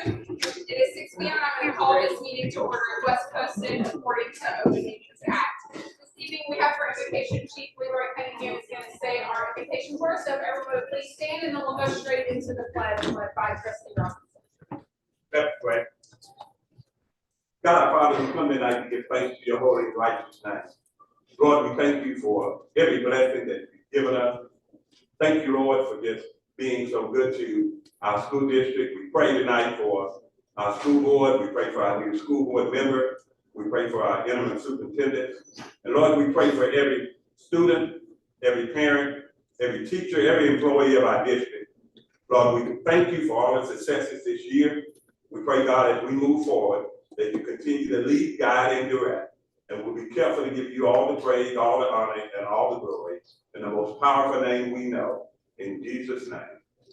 It is 6 p.m. I'm going to call this meeting to order West Posted according to Open Meetings Act. This evening we have our invitation chief, Leroy Cunningham, is going to say our invitation for us. So if everyone would please stand and then we'll go straight into the pledge led by Trustee Robinson. That's right. God, our Father, we come tonight to give thanks to your holy and righteous name. Lord, we thank you for every blessing that you've given us. Thank you, Lord, for just being so good to our school district. We pray tonight for our school board. We pray for our new school board member. We pray for our interim superintendent. And Lord, we pray for every student, every parent, every teacher, every employee of our district. Lord, we thank you for all the successes this year. We pray, God, as we move forward, that you continue to lead, guide, and direct. And we'll be careful to give you all the praise, all the honor, and all the glory in the most powerful name we know. In Jesus' name.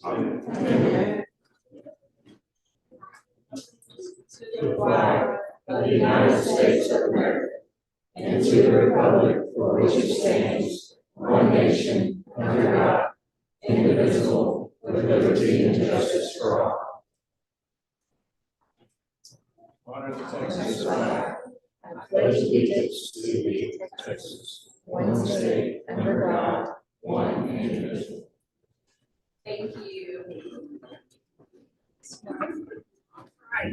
Amen. Amen. To the flag of the United States of America and to the republic for which it stands, one nation, under God, indivisible, with liberty and justice for all. Honor the Texas flag. I pledge allegiance to the people of Texas, one state, under God, one indivisible. Thank you. Right.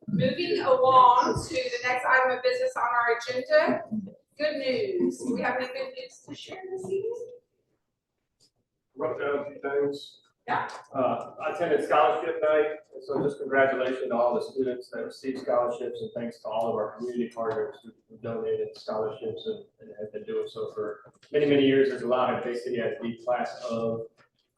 Moving along to the next item of business on our agenda. Good news. Do we have any good news to share this evening? Wrote down a few things. Yeah. I attended scholarship night, and so just congratulations to all the students that received scholarships, and thanks to all of our community partners who donated scholarships and have been doing so for many, many years. There's a lot of BCISD class of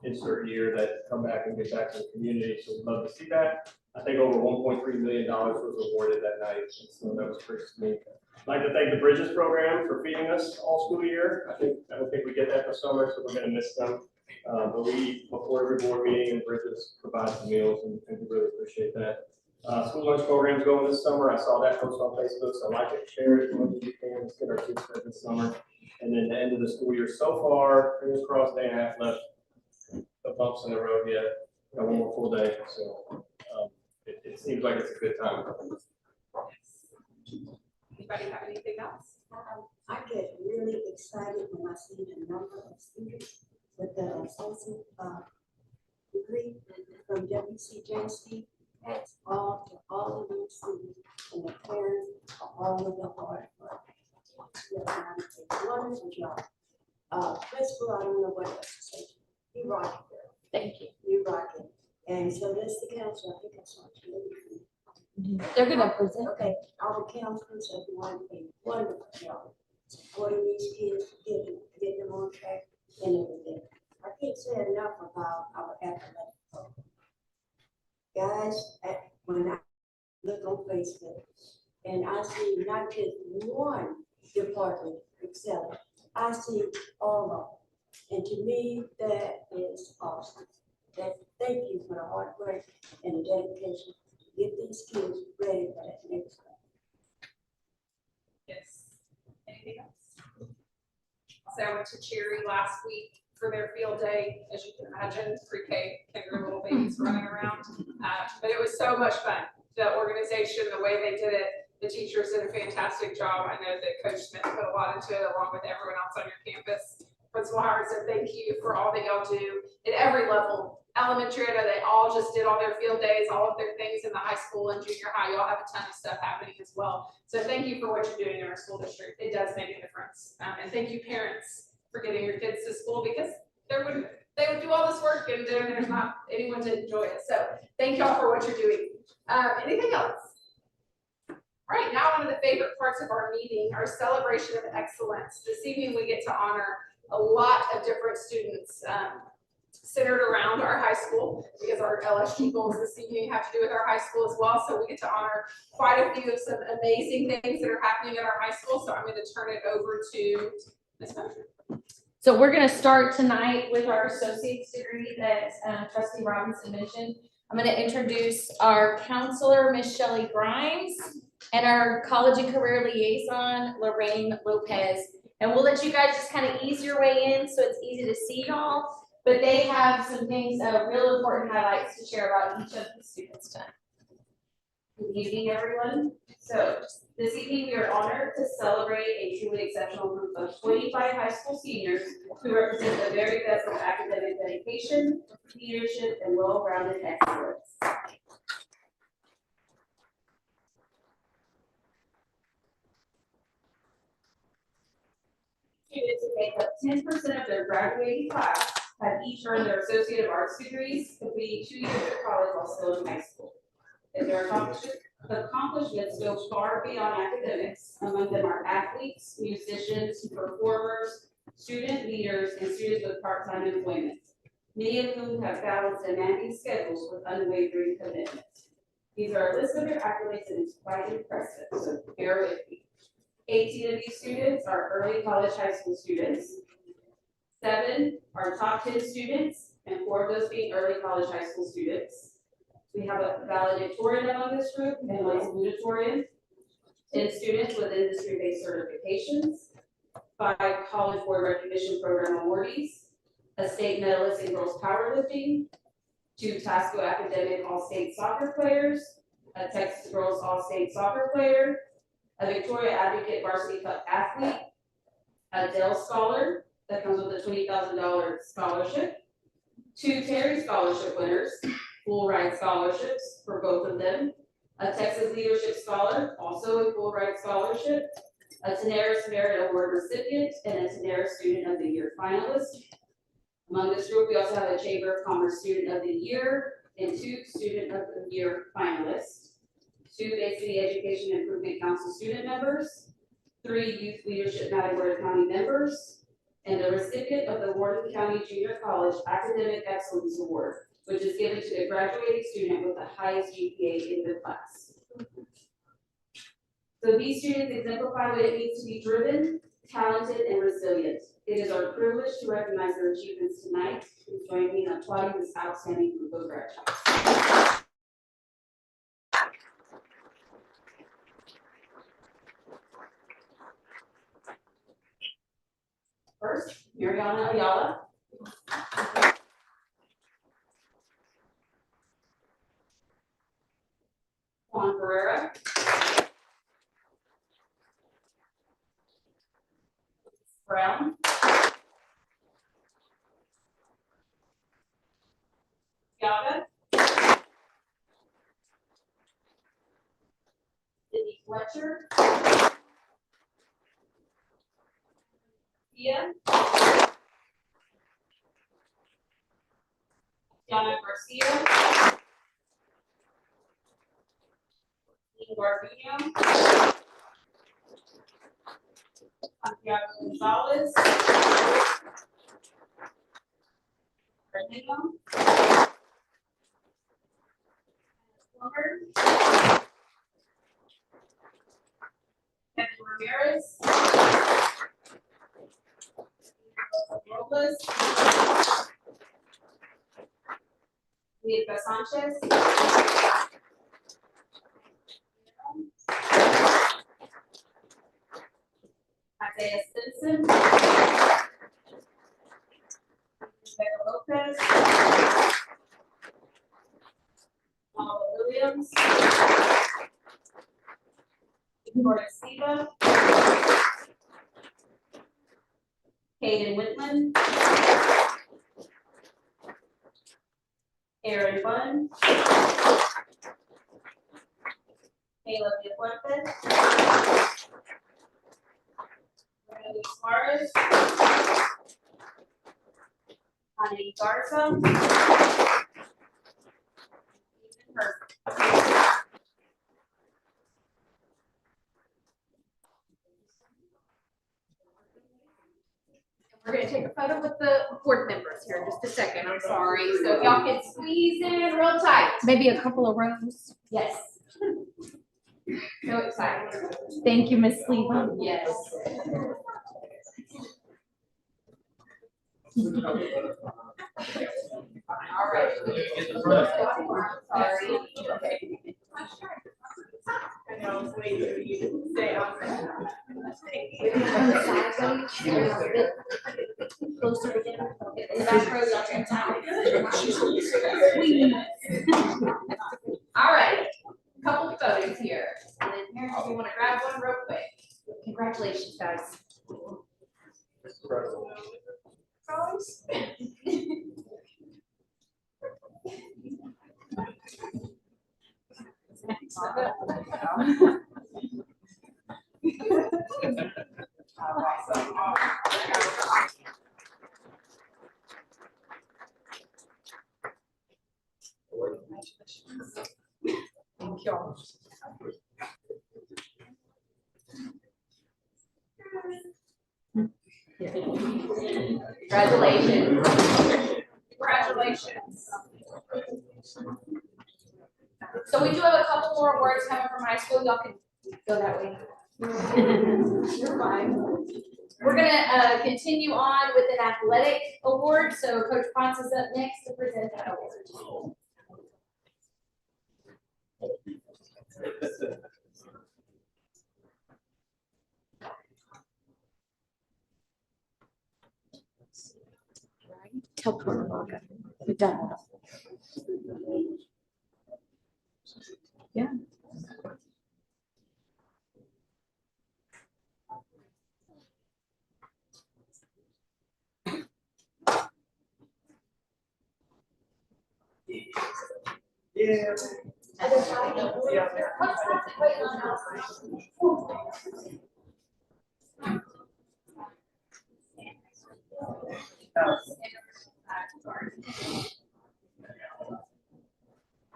insert year that come back and get back to the community, so we'd love to see that. I think over $1.3 million was awarded that night, and so that was pretty neat. I'd like to thank the Bridges program for feeding us all school year. I don't think we get that for summer, so we're going to miss them. But we eat before every board meeting, and Bridges provides the meals, and we really appreciate that. School lunch program's going this summer. I saw that post on Facebook, so like it, share it as much as you can. Let's get our kids fed this summer. And then the end of the school year so far, fingers crossed, day and a half left. The bumps in the road yet. Got one more full day, so it seems like it's a good time. Anybody have anything else? I get really excited when I see the number of students with the associate degree from WCJC. That's all to all of these students and the parents for all of the hard work. Yeah, wonderful job. Principal, I don't know what else to say. You rock it, girl. Thank you. You rock it. And so that's the council. I think that's what you're They're gonna present. okay, all the councilors have done a wonderful job supporting these kids, get them on track and everything. I can't say enough about our athletic program. Guys, when I look on Facebook and I see not just one department excelling, I see all of them. And to me, that is awesome. Thank you for the hard work and the dedication to get these kids ready for that next one. Yes. Anything else? So I went to Cherry last week for their field day. As you can imagine, pre-K, kinder little babies running around. But it was so much fun. The organization, the way they did it, the teachers did a fantastic job. I know that Coach Smith put a lot into it along with everyone else on your campus. Principal Howard said thank you for all that y'all do at every level. Elementary, I know they all just did all their field days, all of their things in the high school and junior high. Y'all have a ton of stuff happening as well. So thank you for what you're doing in our school district. It does make a difference. And thank you parents for getting your kids to school because they would do all this work and then there's not anyone to enjoy it. So thank y'all for what you're doing. Anything else? All right, now one of the favorite parts of our meeting, our celebration of excellence. This evening we get to honor a lot of different students centered around our high school because our LSG goals this evening have to do with our high school as well. So we get to honor quite a few of some amazing things that are happening at our high school. So I'm going to turn it over to Ms. Mosher. So we're gonna start tonight with our associate's degree that Trustee Robinson mentioned. I'm gonna introduce our counselor, Ms. Shelley Grimes, and our college and career liaison, Lorraine Lopez. And we'll let you guys just kind of ease your way in so it's easy to see y'all. But they have some things, real important highlights to share about each of the students tonight. Good evening, everyone. So this evening, we are honored to celebrate a truly exceptional group of 25 high school seniors who represent the very best of academic dedication, leadership, and well-rounded excellence. Students who make up 10% of their graduating class have each earned their Associate of Arts degrees, completing 2 years of college while still in high school. And their accomplishments go far beyond academics. Among them are athletes, musicians, performers, student leaders, and students with part-time employment, many of whom have balanced demanding schedules with unwavering commitment. These are a list of their accolades, and it's quite impressive, so bear with me. 18 of these students are early college high school students. 7 are top 10 students, and 4 of those being early college high school students. We have a valedictorian among this group and 1 salutatorian. 10 students with industry-based certifications. 5 College Board Recognition Program awardees. A state medalist in girls powerlifting. 2 TASCO academic all-state soccer players. A Texas girls all-state soccer player. A Victoria Advocate Varsity Cup athlete. A Dell Scholar that comes with a $20,000 scholarship. 2 Terry Scholarship winners. Full ride scholarships for both of them. A Texas Leadership Scholar, also a full ride scholarship. A Tenaris Merit Award recipient and a Tenaris Student of the Year finalist. Among this group, we also have a Chamber of Commerce Student of the Year and 2 Student of the Year finalists. 2 Bay City Education Improvement Council student members. 3 Youth Leadership Matagorda County members. And the recipient of the Warden County Junior College Academic Excellence Award, which is given to a graduating student with the highest GPA in the class. So these students exemplify what it means to be driven, talented, and resilient. It is our privilege to recognize their achievements tonight. Please join me in applauding this outstanding group of graduates. First, Mariana Ayala. Juan Ferreira. Brown. Yaga. Sydney Fletcher. Thea. Yana Garcia. Ian Garbino. Santiago Gonzalez. Fernando. Plummer. Kevin Ramirez. Robles. Lieta Sanchez. Isaiah Simpson. Rebecca Lopez. Paula Williams. Victoria Siva. Hayden Whitman. Aaron Bunn. Kayla Fuentes. Randy Suarez. Honey Garza. Ethan Hurst. We're gonna take a photo with the board members here in just a second, I'm sorry. So if y'all can squeeze in real tight. Maybe a couple of rows. Yes. So excited. Thank you, Ms. Leva. Yes. All right. Sorry. I know, I was waiting for you to stay on. closer to him. In the back row, y'all can time. All right, couple photos here. And then here, if you wanna grab one real quick. Congratulations, guys. Thank you. Congratulations. Congratulations. So we do have a couple more awards coming from high school. Y'all can go that way. You're fine. We're gonna continue on with an athletic award. So Coach Ponce is up next to present that award. Tell Porter we're done. Yeah. Yeah.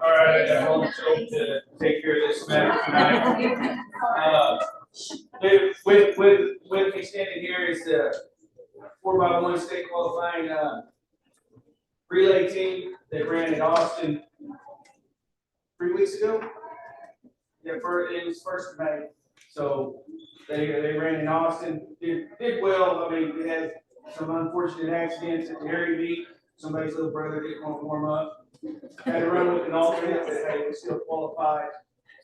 All right, I want to take care of this matter tonight. With me standing here is the 4x1 state qualifying relay team that ran in Austin 3 weeks ago. Yeah, it was 1st of May. So they ran in Austin, did well. I mean, they had some unfortunate accidents at the area meet. Somebody's little brother didn't want to warm up. Had to run with an alternate, but hey, we still qualified.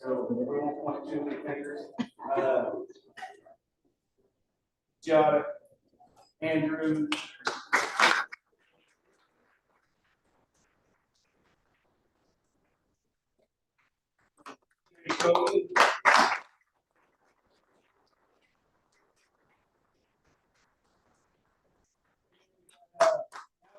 So we won't point too many fingers. Jada, Andrew. Cody.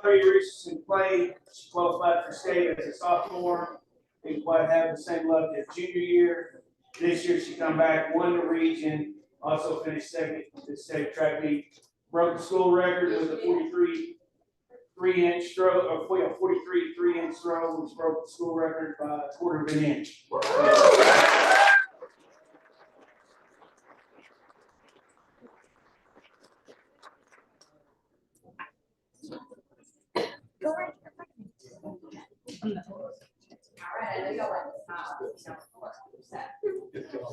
Richardson played. She qualified for state as a sophomore. Didn't quite have the same luck as junior year. This year she come back, won the region, also finished second at the state track meet. Broke the school record with a 43 3-inch throw, or 43 3-inch throw, which broke the school record by a quarter of an inch. All right, I know y'all like to smile.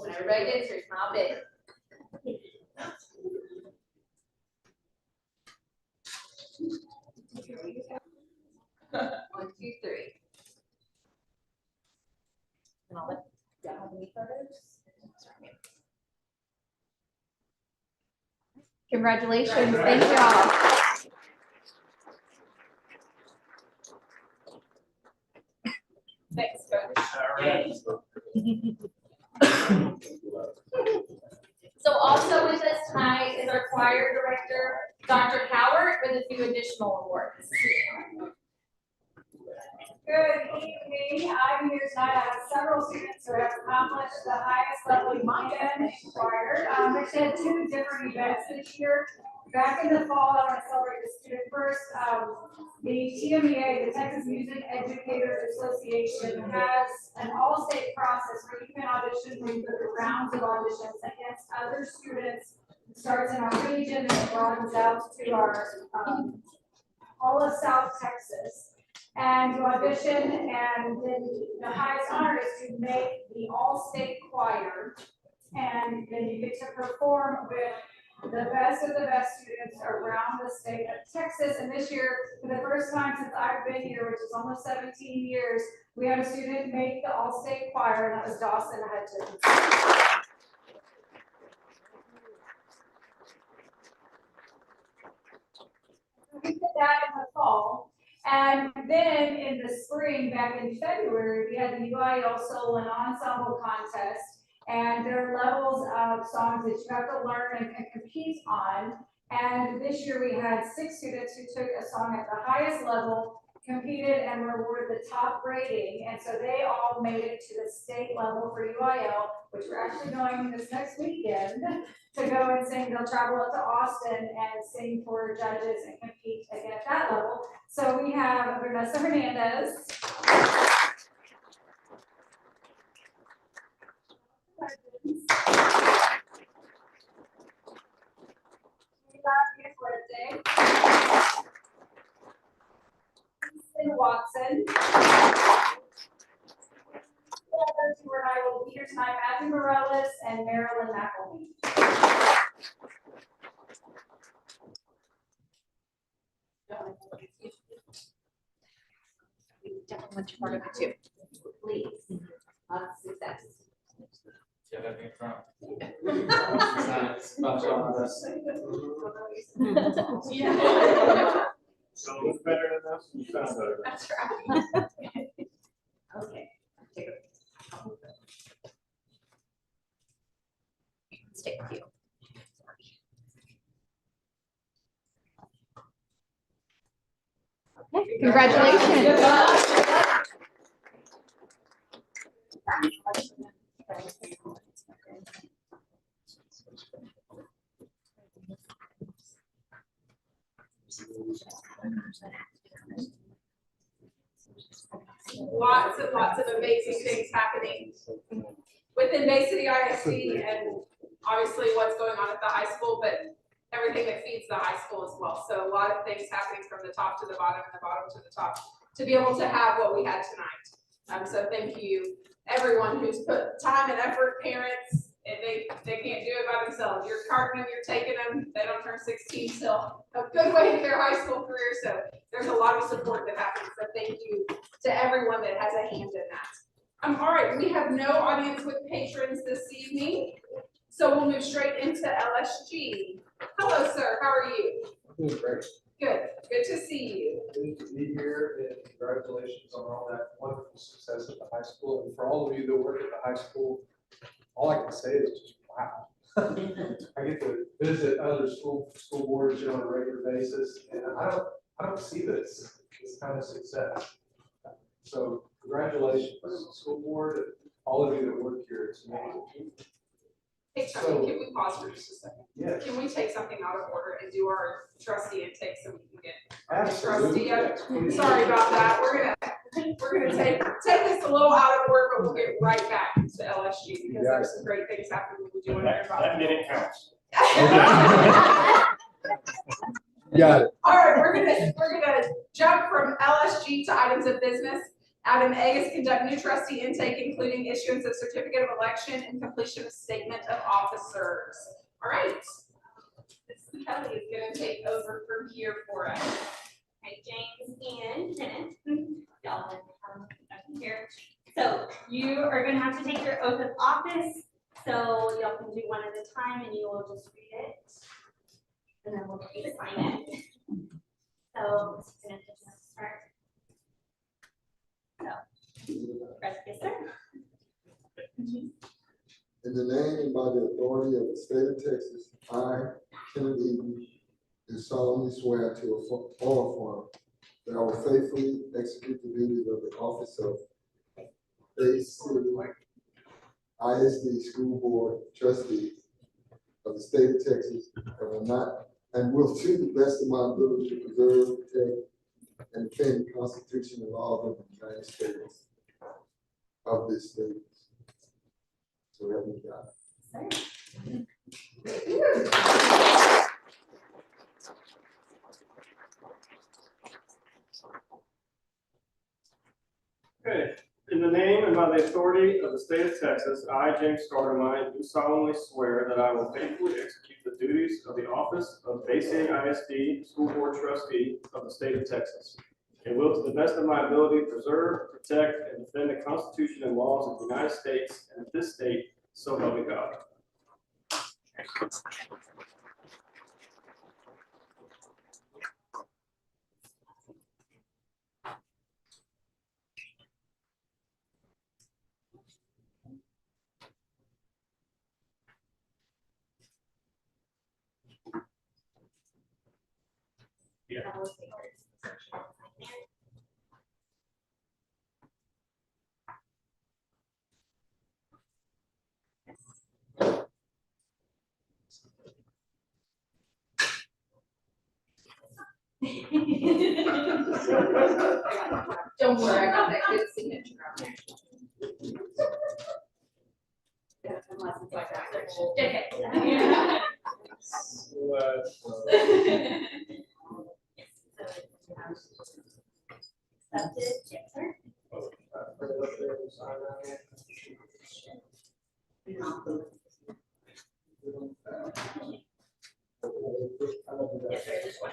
When everybody gets here, smile big. 1, 2, 3. And I'll let y'all have any photos. Congratulations, thank y'all. Thanks, Coach. So also with us tonight is our choir director, Dr. Cowart, with a few additional awards. Good evening. I'm here tonight. I have several students who have accomplished the highest level you can in choir. Actually had 2 different events this year. Back in the fall, I want to celebrate the student first. The TMEA, the Texas Music Educators Association, has an all-state process where you can audition, we go through rounds of auditions against other students. It starts in our region and broadens out to our all of South Texas. And you audition, and then the highest honor is to make the all-state choir. And then you get to perform with the best of the best students around the state of Texas. And this year, for the first time since I've been here, which is almost 17 years, we had a student make the all-state choir, and that was Dawson Hudson. we did that in the fall. And then in the spring, back in February, we had the UIL solo and ensemble contest. And there are levels of songs that you have to learn and compete on. And this year we had 6 students who took a song at the highest level, competed and were awarded the top rating. And so they all made it to the state level for UIL, which we're actually going this next weekend to go and sing. They'll travel up to Austin and sing for judges and compete again at that level. So we have Vanessa Hernandez. Watson. The others who were I will be here tonight, Matthew Morales and Marilyn McElwee. We definitely want you part of it too. Please, lots of success. Yeah, that'd be in front. Yeah. So who's better than us? You sound better. That's right. Okay. Take a couple. Let's take a few. Okay, congratulations. Lots of amazing things happening within Bay City ISD and obviously what's going on at the high school, but everything that feeds the high school as well. So a lot of things happening from the top to the bottom and the bottom to the top to be able to have what we had tonight. So thank you, everyone who's put time and effort, parents, and they can't do it by themselves. You're carting them, you're taking them, they don't turn 16 till a good way to their high school career. So there's a lot of support that happens. So thank you to everyone that has a hand in that. All right, we have no audience with patrons this evening. So we'll move straight into LSG. Hello, sir, how are you? I'm doing great. Good to see you. Good to be here and congratulations on all that wonderful success at the high school. And for all of you that work at the high school, all I can say is just wow. I get to visit other school boards on a regular basis, and I don't see this kind of success. So congratulations, school board, and all of you that work here. It's amazing. Hey, Tony, can we pause for just a second? Yes. Can we take something out of order and do our trustee intake so we can get Absolutely. trustee? Yes, please. Sorry about that. We're gonna take this a little out of order, but we'll get right back to LSG because there's some great things happening when we do it. That minute counts. Got it. All right, we're gonna jump from LSG to items of business. Item A is conduct new trustee intake, including issuance of certificate of election and completion of statement of officers. All right. Ms. Kelly is gonna take over from here for us. Okay, James and Kenneth, y'all can come up here. So you are gonna have to take your oath of office. So y'all can do one at a time and you will just read it. And then we'll get you to sign it. So it's gonna just start. So, press yes, sir. In the name and by the authority of the state of Texas, I, Kenneth Eden, do solemnly swear to or affirm that I will faithfully execute the duties of the office of ISD School Board Trustee of the state of Texas, and will to the best of my ability preserve, protect, and defend the Constitution and laws of the United States of this state. So help me God. Okay, in the name and by the authority of the state of Texas, I, James Stoudemire, do solemnly swear that I will faithfully execute the duties of the office of Bay City ISD School Board Trustee of the state of Texas, and will to the best of my ability preserve, protect, and defend the Constitution and laws of the United States and of this state, so help me God. That will take yours. Don't worry, I got that good signature on there. Unless it's like that. Accepted, yes, sir. Yes, sir, this one.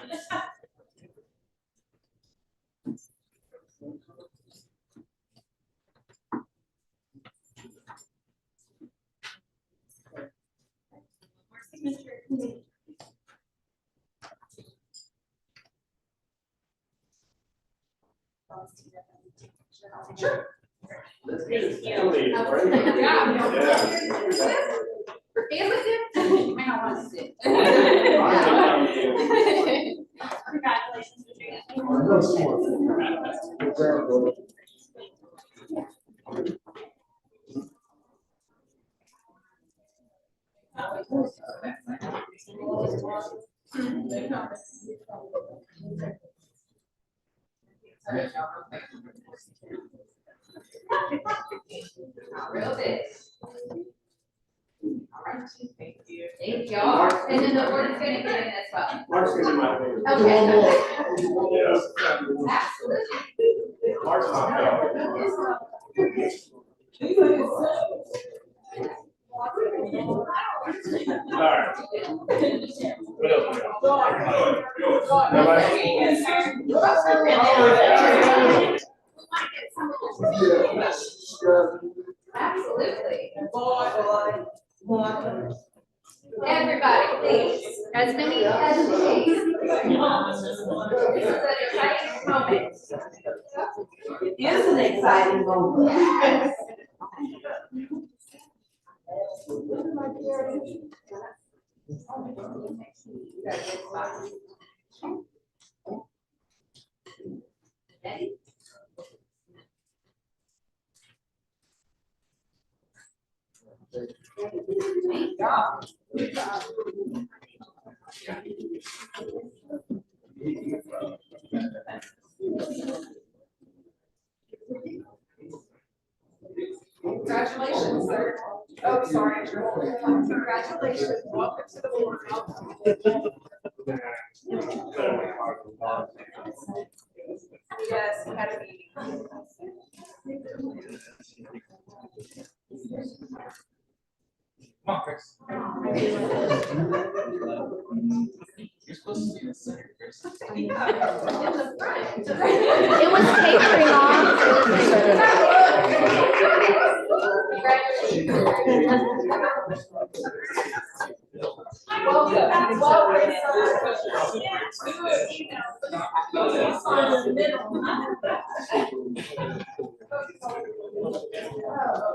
More signature. Sure. Thank you. Yeah. For family gift, you may not want to sit. Congratulations, Patricia. Not real big. All right, thank you. Thank y'all. And then the board is gonna get in as well. Mark's gonna be my favorite. Okay. Yeah. Absolutely. Mark's my Alright. What else we got? Absolutely. Everybody, please, as many as you can. This is an exciting moment. It is an exciting moment. Yes. Ready? Thank y'all. Congratulations, sir. Oh, sorry. Congratulations. Welcome to the board. Yes, we had a meeting. It was catering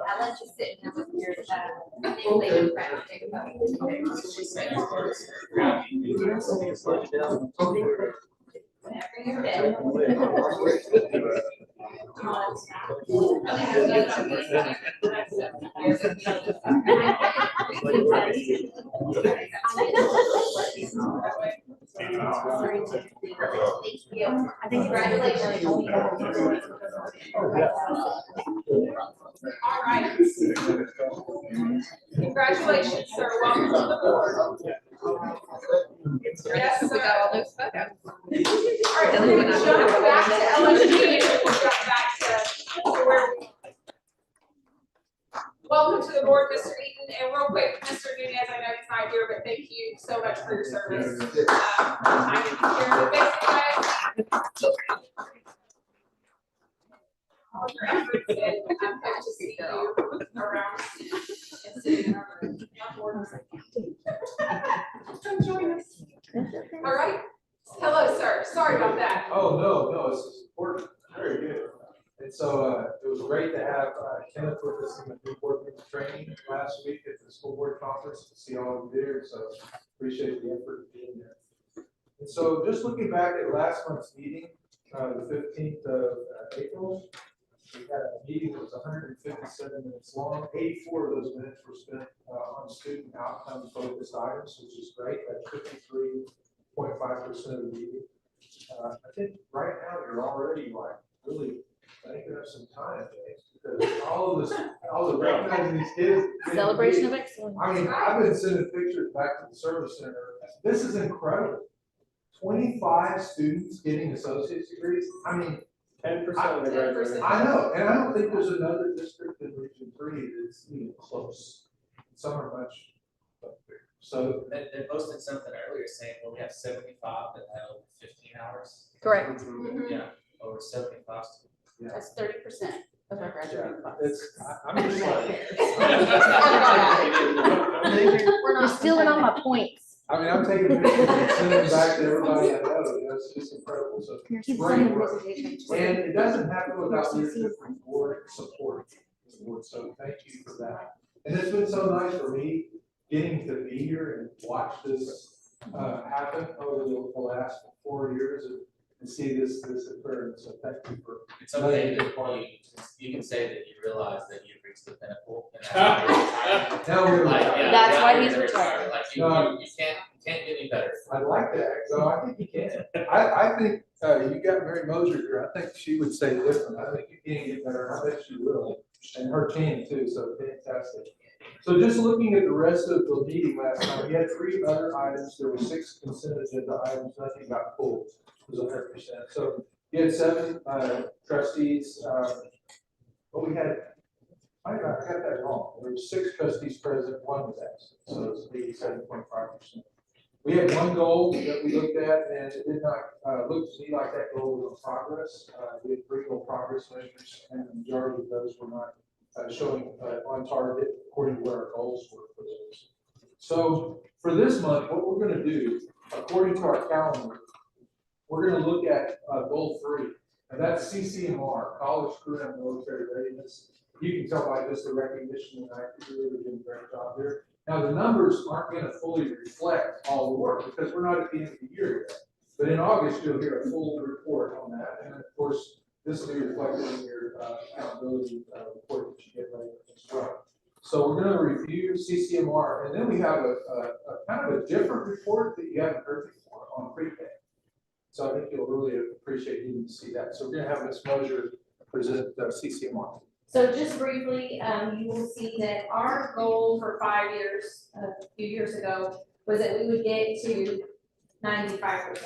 I'll let you sit and have your, later friend take a Whenever you're ready. Thank you. I think congratulations. All right. Congratulations, sir. Welcome to the board. Yes, sir. We got all those photos. All right, so we're gonna jump back to LSD and we'll jump back to where we. Welcome to the board, Mr. Eaton, and real quick, Mr. Nunez, I know he's not here, but thank you so much for your service. Time to be here with us, guys. All your efforts, and I'm good to see you around and sitting in our room. Come join us. All right. Hello, sir. Sorry about that. Oh, no, it's important. Very good. And so it was great to have Kenneth with us in the new board member training last week at the school board conference to see all of you there. So appreciate the effort of being there. And so just looking back at last month's meeting, the 15th of April, we had a meeting that was 157 minutes long. 84 of those minutes were spent on student outcome focused items, which is great. That's 53.5% of the meeting. I think right now you're already like really making up some time, James, because all the recognizing these kids. Celebration of excellence. I mean, I've been sending pictures back to the service center. This is incredible. 25 students getting associate's degrees. I mean, 10% of the graduates. I know, and I don't think there's another district in Region 3 that's even close. Some are much bigger. So They posted something earlier saying, well, we have 75 that have over 15 hours. Correct. Yeah, over 75 students. yeah, That's 30% of our graduating class. I'm just like, You're stealing all my points. I mean, I'm taking pictures and sending them back to everybody I know. It's just incredible. So it's great work. And it doesn't happen without leadership and board support. So thank you for that. And it's been so nice for me getting to be here and watch this happen over the last 4 years and see this occur. So thank you for. It's okay that you can say that you realize that you've reached the pinnacle. And Now we're That's why he's retired. Like you can't get any better. I like that. So I think you can. I think you got Mary Moser here. I think she would say different. I think you can get better. I bet she will. And her team too. So fantastic. So just looking at the rest of the meeting last night, we had 3 other items. There were 6 consent agenda items. Nothing got pulled. It was 100%. So you had 7 trustees. But we had, I got that wrong. There were 6 trustees present. 1 was absent. So it was 87.5%. We had 1 goal that we looked at, and it did not look to me like that goal was in progress. We had 3 goal progress measures, and the majority of those were not showing on target according to what our goals were for those. So for this month, what we're going to do, according to our calendar, we're going to look at goal 3, and that's CCMR, College Career and Military Readiness. You can tell by just the recognition tonight that you're really doing a great job there. Now, the numbers aren't going to fully reflect all the work because we're not at the end of the year yet. But in August, you'll hear a full report on that. And of course, this will be reflected in your accountability report that you get later as well. So we're going to review CCMR. And then we have a kind of a different report that you haven't heard before on prek. So I think you'll really appreciate getting to see that. So we're going to have Ms. Moser present CCMR. So just briefly, you will see that our goal for 5 years, a few years ago, was that we would get to 95%.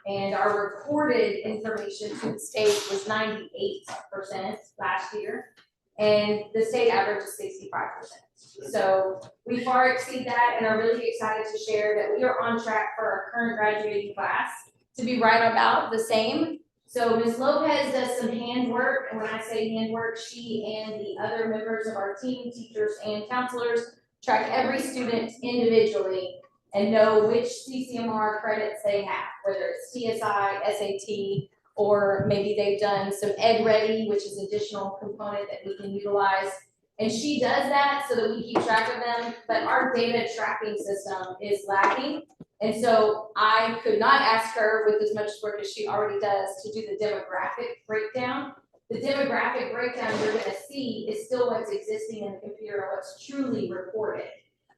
And our recorded information to the state was 98% last year. And the state average is 65%. So we far exceed that and are really excited to share that we are on track for our current graduating class to be right about the same. So Ms. Lopez does some handwork, and when I say handwork, she and the other members of our team, teachers and counselors, track every student individually and know which CCMR credits they have, whether it's TSI, SAT, or maybe they've done some Ed Ready, which is an additional component that we can utilize. And she does that so that we keep track of them, but our data tracking system is lacking. And so I could not ask her with as much work as she already does to do the demographic breakdown. The demographic breakdown you're gonna see is still what's existing in the computer, what's truly reported.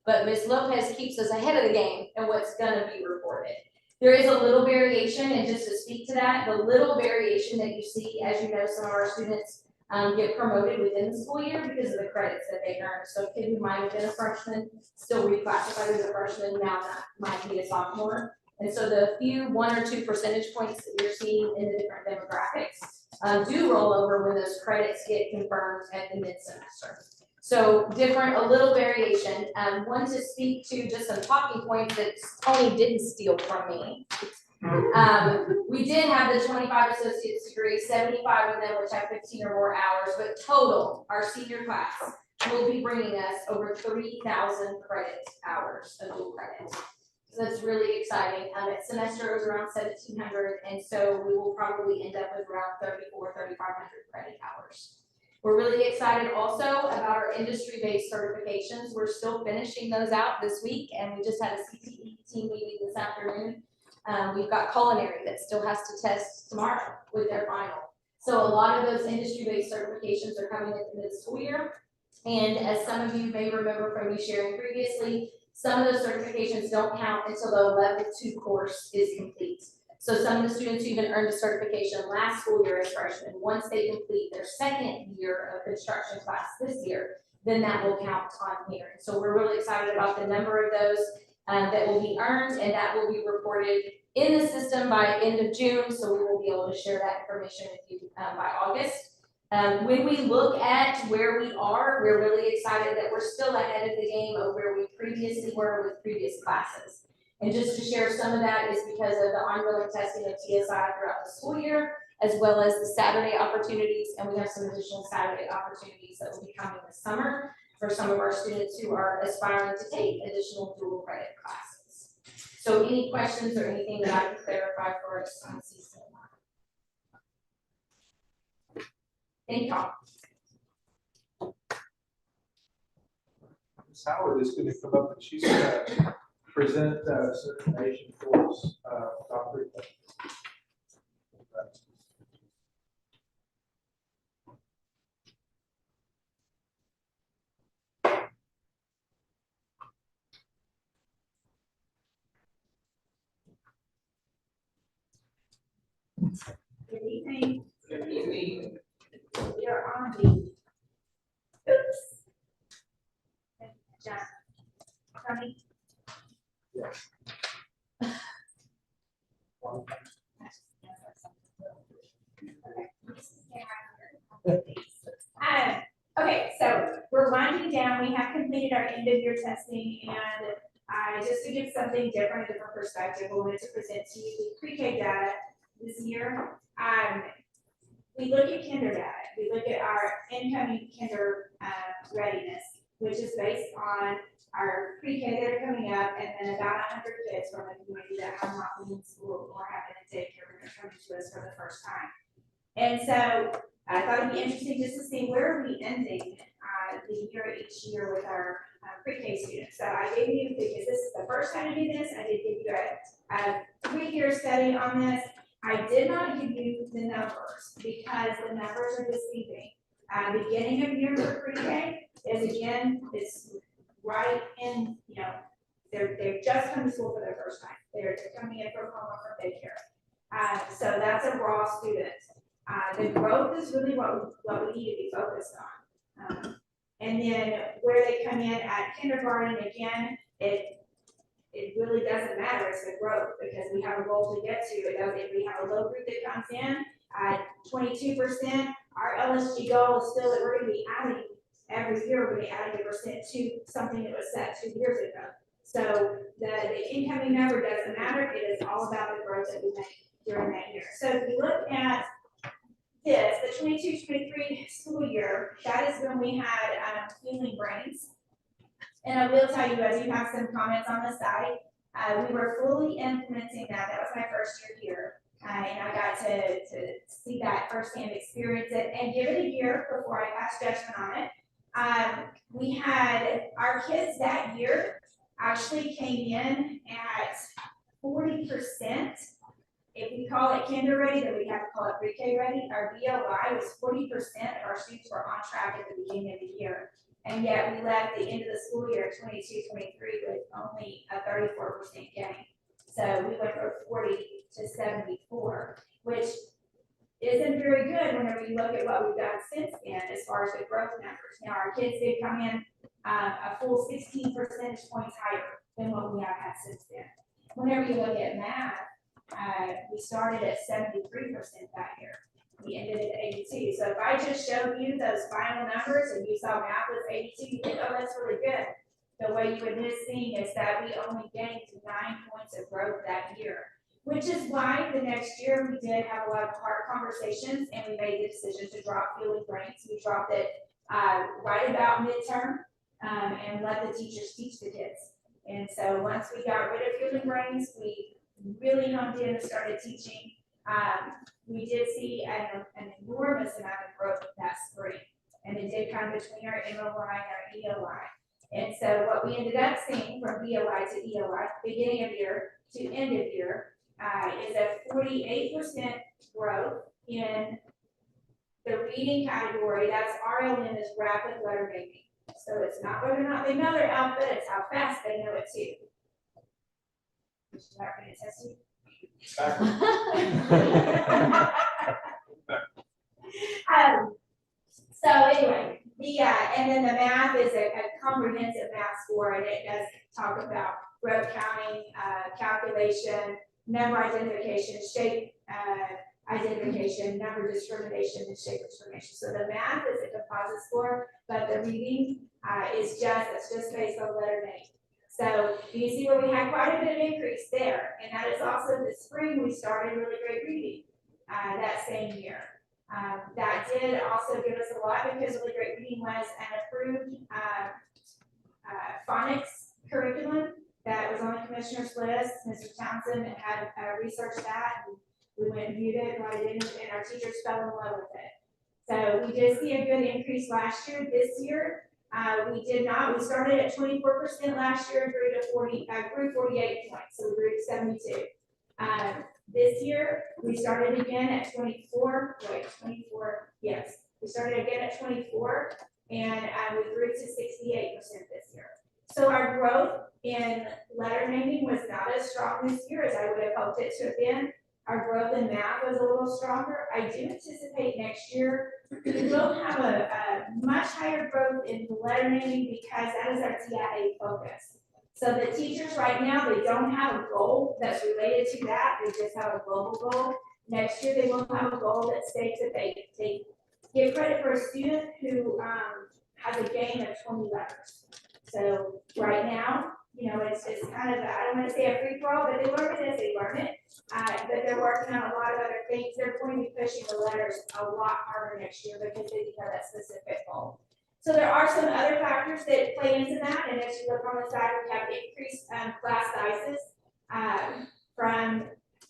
But Ms. Lopez keeps us ahead of the game and what's gonna be reported. There is a little variation, and just to speak to that, the little variation that you see, as you know, some of our students get promoted within the school year because of the credits that they earn. So a kid who might have been a freshman, still reclassified as a freshman, now might be a sophomore. And so the few 1 or 2 percentage points that you're seeing in the different demographics do roll over when those credits get confirmed at the mid-semester. So different, a little variation. One to speak to just some talking points that Tony didn't steal from me. We did have the 25 associate's degrees, 75 of them which have 15 or more hours, but total, our senior class will be bringing us over 3,000 credit hours of dual credit. So that's really exciting. At semester it was around 1,700, and so we will probably end up with around 3,500 credit hours. We're really excited also about our industry-based certifications. We're still finishing those out this week, and we just had a CTE team meeting this afternoon. We've got culinary that still has to test tomorrow with their final. So a lot of those industry-based certifications are coming at the end of the school year. And as some of you may remember from me sharing previously, some of those certifications don't count until the level 2 course is complete. So some of the students who even earned a certification last school year as freshmen, once they complete their second year of construction class this year, then that will count on here. So we're really excited about the number of those that will be earned, and that will be reported in the system by end of June, so we will be able to share that information with you by August. When we look at where we are, we're really excited that we're still ahead of the game of where we previously were with previous classes. And just to share some of that is because of the ongoing testing of TSI throughout the school year, as well as the Saturday opportunities, and we have some additional Saturday opportunities that will be coming this summer for some of our students who are aspiring to take additional dual credit classes. So any questions or anything that I can clarify for us on CCMR? Thank y'all. Ms. Howard is going to come up and she's going to present some information for us. Dr. Good evening. Good evening. We are on the, oops. John, Tony. Yes. Okay, so we're winding down. We have completed our end of year testing, and just to give something different, a different perspective, we wanted to present to you the pre-K data this year. We look at kinder data. We look at our incoming kinder readiness, which is based on our pre-K that are coming up, and then about 100 kids from the community that have not been in school or have been in daycare when they're coming to us for the first time. And so I thought it'd be interesting just to see where are we ending the year each year with our pre-K students. So I gave you, because this is the first time to do this, I did give you a 3-year study on this. I did not give you the numbers because the numbers are deceiving. Beginning of year for pre-K is again, it's right in, they've just come to school for their first time. They're coming in from home or from daycare. So that's a raw student. The growth is really what we need to be focused on. And then where they come in at kindergarten, again, it really doesn't matter, it's the growth, because we have a goal to get to. If we have a low group that comes in at 22%, our LSG goal is still that we're gonna be adding, every year, we're gonna be adding 1% to something that was set 2 years ago. So the incoming number doesn't matter, it is all about the growth that we make during that year. So if you look at this, the 22-23 school year, that is when we had healing brains. And I will tell you, I do have some comments on the side. We were fully implementing that. That was my first year here. And I got to see that firsthand, experience it, and give it a year before I passed judgment on it. We had our kids that year actually came in at 40%. If we call it kinder ready, then we have to call it pre-K ready. Our BOI was 40% of our students were on track at the beginning of the year. And yet we left the end of the school year, 22-23, with only a 34% gain. So we went from 40 to 74, which isn't very good whenever you look at what we've done since then as far as the growth numbers. Now, our kids did come in a full 16 percentage points higher than what we have had since then. Whenever you look at math, we started at 73% that year. We ended at 82. So if I just showed you those final numbers and you saw math was 82, you think, oh, that's really good. The way you would miss seeing is that we only gained 9 points of growth that year, which is why the next year we did have a lot of hard conversations and we made the decision to drop healing brains. We dropped it right about midterm and let the teachers teach the kids. And so once we got rid of healing brains, we really honed in and started teaching. We did see an enormous amount of growth that spring, and it did come between our MOI and our EOI. And so what we ended up seeing from BOI to EOI, beginning of year to end of year, is a 48% growth in the reading category. That's RLM, is rapid letter making. So it's not whether or not they know their alphabet, it's how fast they know it too. Which is not going to test you. So anyway, and then the math is a comprehensive math score, and it does talk about row counting, calculation, number identification, shape identification, number discrimination, and shape discrimination. So the math is a composite score, but the reading it's just based on letter name. So you see where we had quite a bit of increase there, and that is also the spring we started really great reading that same year. That did also give us a lot because really great reading was an approved phonics curriculum that was on the commissioner's list. Mr. Townsend had researched that, and we went and viewed it, brought it in, and our teachers fell in love with it. So we did see a good increase last year. This year, we did not. We started at 24% last year and grew 48 points, so we grew to 72. This year, we started again at 24, yes. We started again at 24, and we grew to 68% this year. So our growth in letter naming was not as strong this year as I would have hoped it to have been. Our growth in math was a little stronger. I do anticipate next year we will have a much higher growth in letter naming because that is our TIA focus. So the teachers right now, they don't have a goal that's related to that. They just have a global goal. Next year, they will have a goal that states that they give credit for a student who has a gain of 20 letters. So right now, you know, it's kind of, I don't want to say a free for all, but they learn it as they learn it. But they're working on a lot of other things. They're going to be pushing the letters a lot harder next year because they have that specific goal. So there are some other factors that play into that, and as you look on the side, we have increased class sizes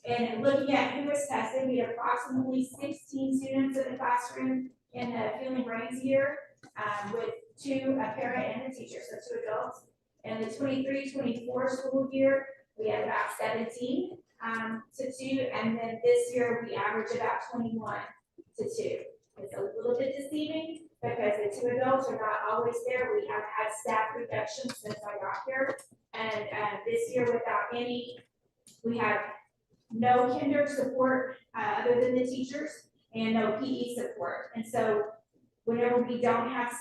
and looking at who was tested, we had approximately 16 students in the classroom in the Feeling Brains year with a parent and a teacher, so 2 adults. In the 23-24 school year, we had about 17 to 2, and then this year we average about 21 to 2. It's a little bit deceiving because the 2 adults are not always there. We have had staff reductions since I got here, and this year we have no kinder support other than the teachers and no PE support. And so whenever we don't have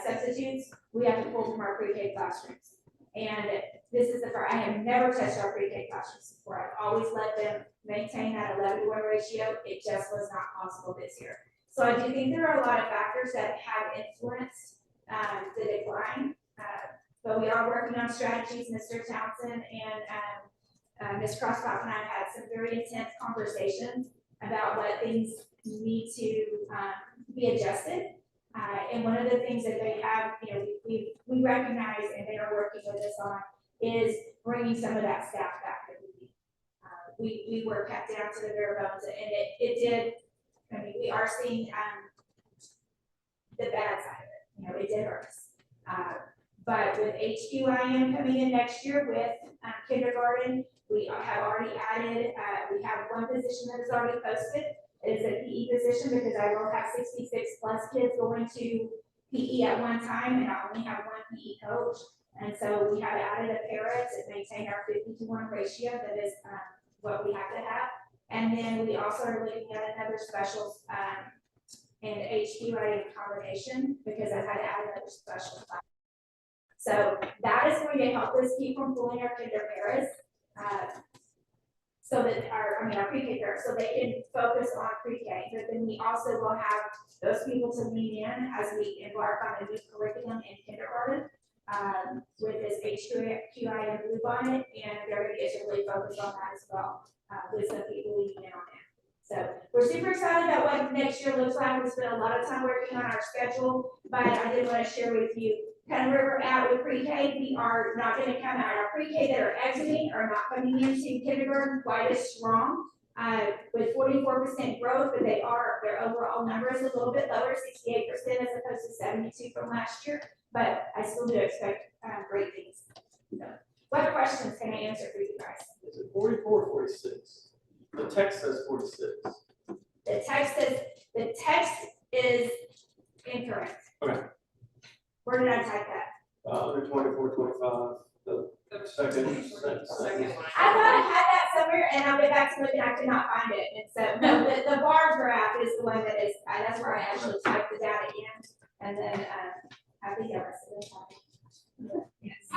substitutes, we have to pull from our pre-K classrooms. And this is I have never touched our pre-K classrooms before. I've always let them maintain that 11-to-1 ratio. It just was not possible this year. So I do think there are a lot of factors that have influenced the decline, but we are working on strategies. Mr. Townsend and Ms. Crosstock and I have had some very intense conversations about what things need to be adjusted. And one of the things that they have, you know, we recognize and they are working with us on is bringing some of that staff back that we need. We were cut down to the bare bones, and it did. I mean, we are seeing the bad side of it. You know, it did hurt us. But with HQIM coming in next year with kindergarten, we have already added, we have 1 position that is already posted. It is a PE position because I will have 66 plus kids going to PE at one time, and I only have 1 PE coach. And so we have added a para to maintain our 50-to-1 ratio. That is what we have to have. And then we also are looking at another special in HQIM combination because I had to add another special class. So that is going to help us keep from pulling our kinder paras, so that our pre-K paras, so they can focus on pre-K. But then we also will have those people to lean in as we embark on a new curriculum in kindergarten with this HQIM group on it, and they're going to get to really focus on that as well with some people leaning in on that. So we're super excited about what next year looks like. We spent a lot of time working on our schedule, but I did want to share with you kind of where we're at with pre-K. We are not going to come out. Our pre-K that are exiting are not coming into kindergarten quite as strong with 44% growth, but their overall number is a little bit lower, 68% as opposed to 72 from last year. But I still do expect great things. So, what questions can I answer for you guys? Is it 44 or 46? The text says 46. The text is incorrect. Okay. Where did I type that? Under 24, 25, the second sentence. I thought I had that somewhere, and I went back to look and I could not find it, and so, no, the bar graph is the one that is, that's where I actually typed the data in, and then, I think I was. Yes.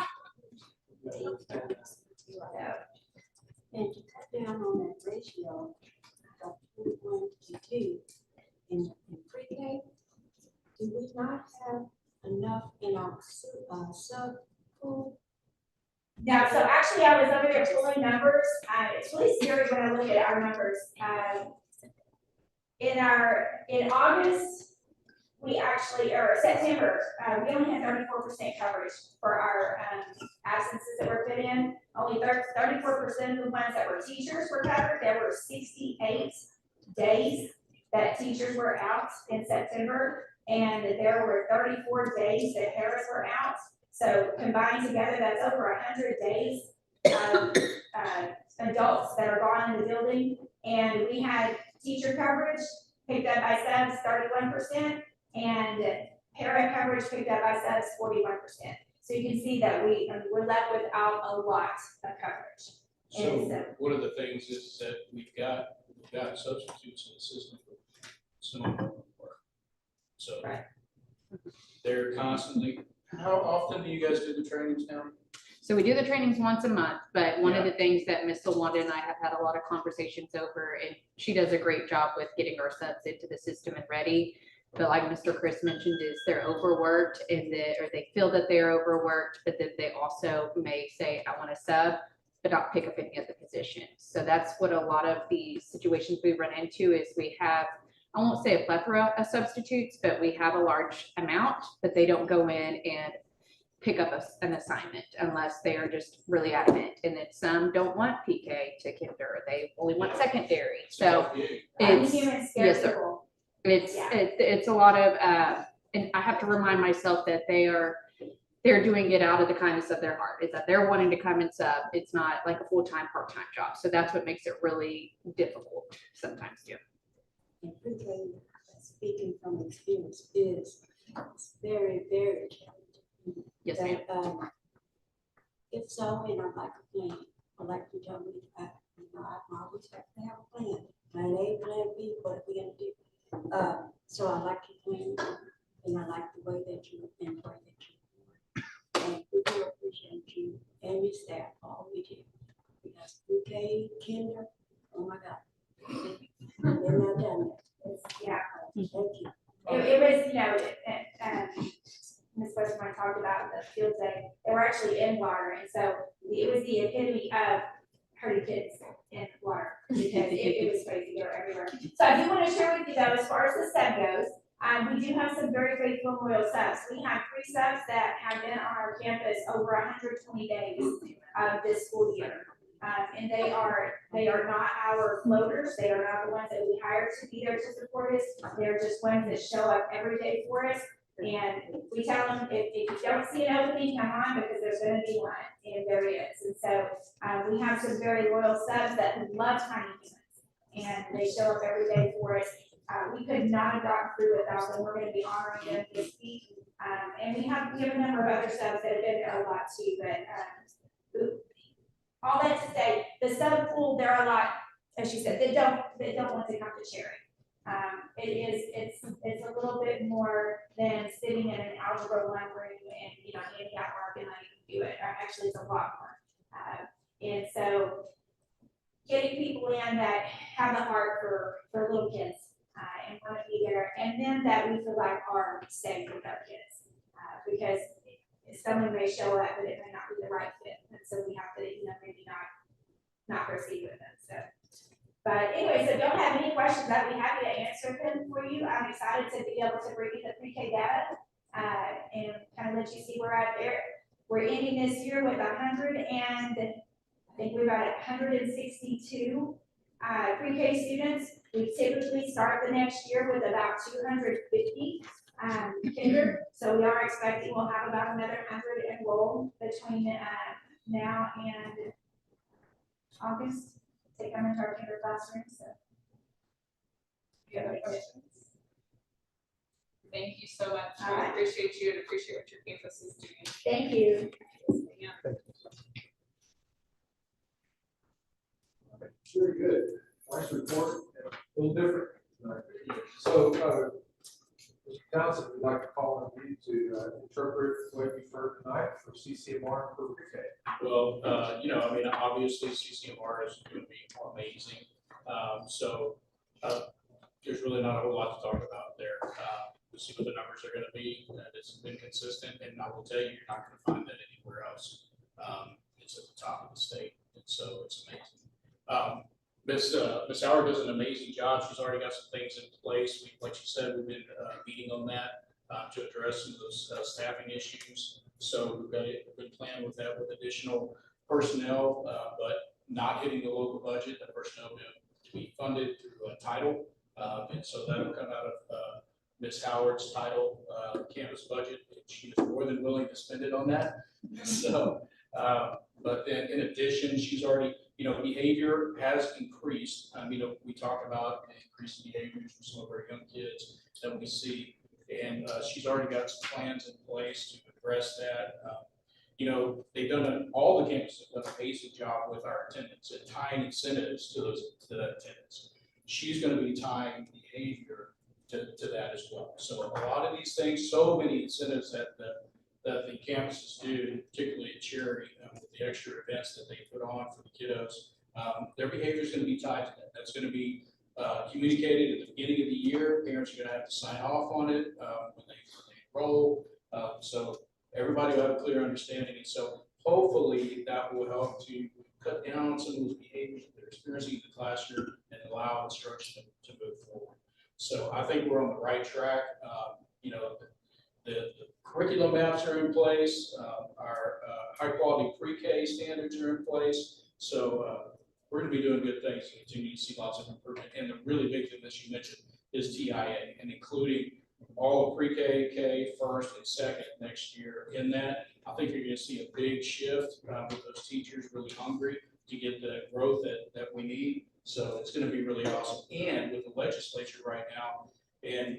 And to cut down on that ratio of 1 to 2 in pre-K, do we not have enough in our sub-pool? No, so actually I was over there pulling numbers, it's really scary when I look at our numbers. In August, we actually, or September, we only had 34% coverage for our, absences that were put in. Only 34% of the ones that were teachers were covered. There were 68 days that teachers were out in September, and there were 34 days that Harris were out. So combined together, that's over 100 days of adults that are gone in the building. And we had teacher coverage picked up by subs 31%, and para coverage picked up by subs 41%. So you can see that we're left without a lot of coverage. So one of the things is that we've got substitutes in the system for some of our work. So Right. they're constantly, how often do you guys do the trainings now? So we do the trainings once a month, but one of the things that Ms. Lawanda and I have had a lot of conversations over, and she does a great job with getting our subs into the system and ready. But like Mr. Chris mentioned, is they're overworked or they feel that they're overworked, but that they also may say, I want to sub, but not pick up any of the positions. So that's what a lot of the situations we run into is we have, I won't say a plethora of substitutes, but we have a large amount, but they don't go in and pick up an assignment unless they are just really adamant. And then some don't want PK to kinder, they only want secondary. So it's, yes, sir. It's a lot of, and I have to remind myself that they're doing it out of the kindness of their heart, is that they're wanting to come and sub. It's not like a full-time, part-time job. So that's what makes it really difficult sometimes too. And pre-K, speaking from experience, is very, very challenging. Yes, ma'am. If so, and I like a plan, I like to tell me, I always have to have a plan. Plan A, plan B, what are we gonna do? So I like your plan, and I like the way that you employ that you. And we do appreciate you and your staff, all we do. Because pre-K, kinder, oh my God. They're not done yet. Yeah. Thank you. It was, Ms. Westman talked about the field day, they were actually in water, and so it was the epitome of hurting kids in water, because it was crazy, they were everywhere. So I do want to share with you though, as far as the sub goes, we do have some very faithful and loyal subs. We have 3 subs that have been on our campus over 120 days of this school year. And they are not our floaters. They are not the ones that we hired to be there to support us. They're just ones that show up every day for us. And we tell them, if you don't see an opening, come on, because there's going to be one, and there is. And so we have some very loyal subs that love tiny humans, and they show up every day for us. We could not have gotten through without them. We're going to be honoring them this week. And we have a number of other subs that have been there a lot too, but all that to say, the sub pool, there are a lot, as she said, that don't want to come to Cherry. It's a little bit more than sitting in an algebra 1 room and, handing out mark and letting them do it. Actually, it's a lot more. And so getting people in that have the heart for little kids and want to be there, and then that we feel like are staying with our kids, because someone may show up, but it may not be the right fit, and so we have to, maybe not proceed with them. So, but anyway, so if y'all have any questions, I'd be happy to answer them for you. I'm excited to be able to bring you the pre-K data and kind of let you see where I'm at there. We're ending this year with 100, and I think we're at 162 pre-K students. We typically start the next year with about 250 kinder. So we are expecting we'll have about another 100 enrolled between now and August. take them into our kinder classrooms, so. Any other questions? Thank you so much. All right. I appreciate you and appreciate what your campus is doing. Thank you. Yeah. Very good. Nice report, a little different. So, Mr. Townsend, we'd like to call on you to interpret what you've heard tonight for CCMR for pre-K. Well, I mean, obviously CCMR is going to be amazing. There's really not a whole lot to talk about there. We'll see what the numbers are going to be. It's been consistent, and I will tell you, you're not going to find that anywhere else. It's at the top of the state, and so it's amazing. Miss Howard does an amazing job. She's already got some things in place. Like she said, we've been meeting on that to address some of those staffing issues. So we've got a good plan with that, with additional personnel, but not hitting the local budget. The personnel will be funded through a title, and so that'll come out of Miss Howard's title campus budget. She is more than willing to spend it on that. So, but then in addition, she's already, behavior has increased. We talked about increasing behaviors from some of our young kids that we see, and she's already got some plans in place to address that. They've done all the campuses have done an amazing job with our attendance and tying incentives to that attendance. She's going to be tying behavior to that as well. So a lot of these things, so many incentives that the campuses do, particularly at Cherry, with the extra events that they put on for the kiddos, their behavior is going to be tied to that. That's going to be communicated at the beginning of the year. Parents are going to have to sign off on it when they enroll. So everybody will have a clear understanding. And so hopefully that will help to cut down some of those behaviors that they're experiencing in the classroom and allow instruction to move forward. So I think we're on the right track. The curriculum maps are in place. Our high quality pre-K standards are in place. So we're going to be doing good things and continue to see lots of improvement. And the really big thing that you mentioned is TIA, and including all of pre-K, K, first and second next year. In that, I think you're going to see a big shift with those teachers really hungry to get the growth that we need. So it's going to be really awesome. And with the legislature right now, and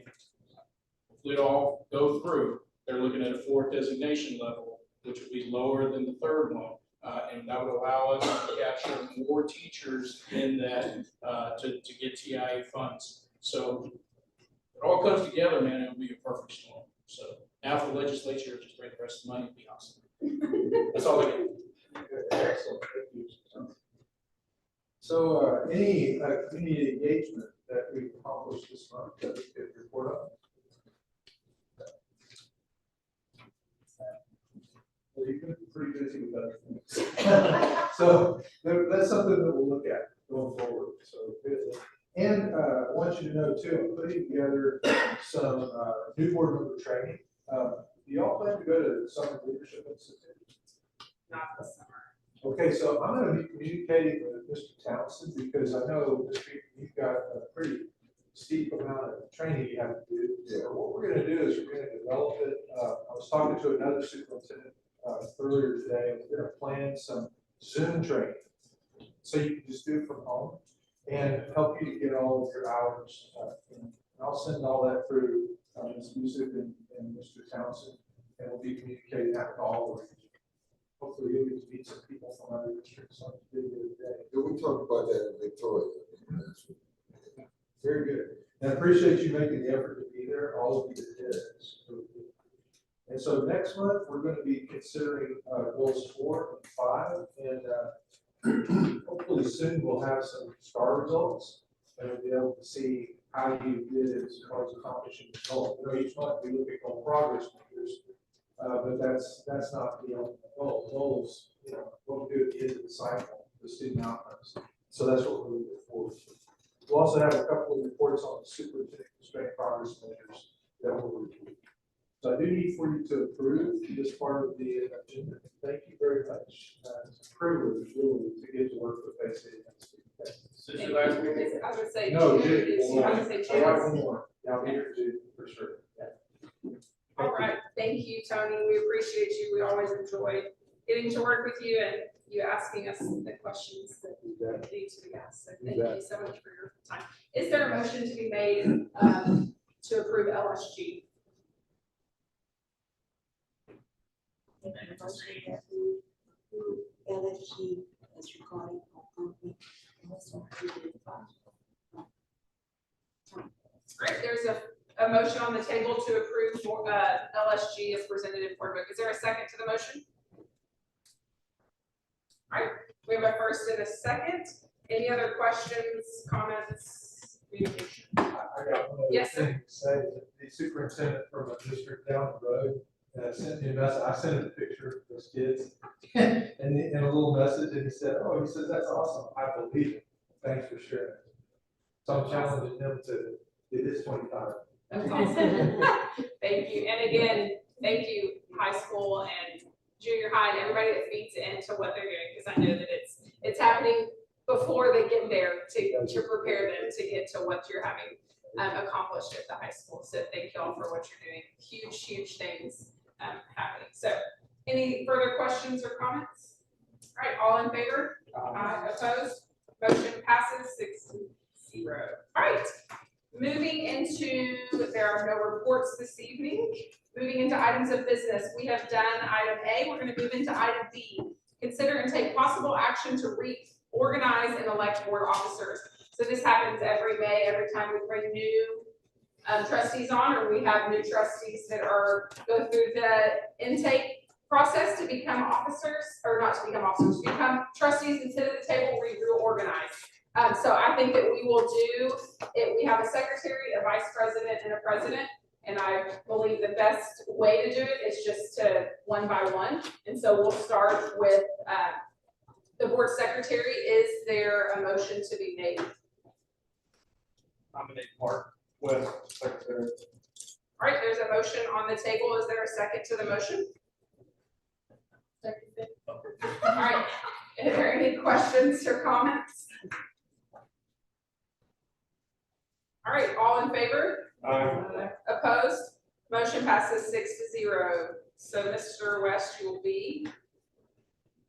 if we all go through, they're looking at a fourth designation level, which would be lower than the third one. And that would allow us to capture more teachers in that to get TIA funds. So it all comes together, man. It'll be a perfect storm. So now for the legislature, just bring the rest of the money, it'd be awesome. That's all I get. Excellent. Thank you. So any community engagement that we've accomplished this month that we could report on? Well, you've been pretty busy with other things. So that's something that we'll look at going forward. So good. And I want you to know too, I'm putting together some new board member training. Do y'all plan to go to Summer Leadership Institute? Not this summer. Okay, so I'm going to be communicating with Mr. Townsend because I know you've got a pretty steep amount of training you have to do. Yeah. So what we're going to do is we're going to develop it. I was talking to another superintendent earlier today, and we're going to plan some Zoom training. So you can just do it from home and help you to get all of your hours. And I'll send all that through Ms. Music and Mr. Townsend, and we'll be communicating that with all of you. Hopefully you'll get to meet some people from other districts on the day. Yeah, we talked about that in Victoria. Very good. And I appreciate you making the effort to be there, all of you that did. And so next month, we're going to be considering goals 4 and 5. And hopefully soon we'll have some STAR results. And we'll be able to see how you did as far as accomplishing the goal. Each month we look at goal progress measures. But that's not the goal. The goal is, what we do at the end of the cycle, the student outcomes. So that's what we're looking forward to. We'll also have a couple of reports on the superintendent constraint progress measures that we'll review. So I do need for you to approve this part of the agenda. Thank you very much. It's a privilege really to get to work with BCISD next week. Since your last week. I would say No, June. I would say June. One more. Yeah, I'll be here too, for sure. All right, thank you, Tony. We appreciate you. We always enjoy getting to work with you and you asking us the questions that we that. you to the guests. So You thank bet. you so much for your time. Is there a motion to be made to approve LSG? Make a motion that we approve LSG as recorded on company. Also, we did Great, there's a motion on the table to approve LSG as presented in board book. Is there a second to the motion? All right, we have a first and a second. Any other questions, comments, communication? I got one other Yes, sir. thing to say, that the superintendent from a district down the road sent me a message, I sent him a picture of those kids and a little message, and he said, oh, he says, that's awesome, I believe it, thanks for sharing. So I'm challenging him to get his 25. That's awesome. Thank you. And again, thank you, high school and junior high and everybody that feeds into what they're doing, because I know that it's happening before they get there to prepare them to get to what you're having accomplished at the high school. So thank you all for what you're doing. Huge, huge things happening. So any further questions or comments? All right, all in favor? Aye. Opposed? Motion passes 6-0. All right. Moving into, there are no reports this evening. Moving into items of business, we have done item A. We're going to move into item B. Consider and take possible action to reorganize and elect board officers. So this happens every May, every time we bring new trustees on, or we have new trustees that go through the intake process to become officers, or not to become officers, to become trustees and sit at the table, we reorganize. So I think that we will do it. We have a secretary, a vice president, and a president. And I believe the best way to do it is just to one by one. And so we'll start with the board secretary. Is there a motion to be made? Nominate Mark West, secretary. All right, there's a motion on the table. Is there a second to the motion? Second. All right. Are there any questions or comments? All right, all in favor? Opposed? Motion passes 6-0. So Mr. West, you will be.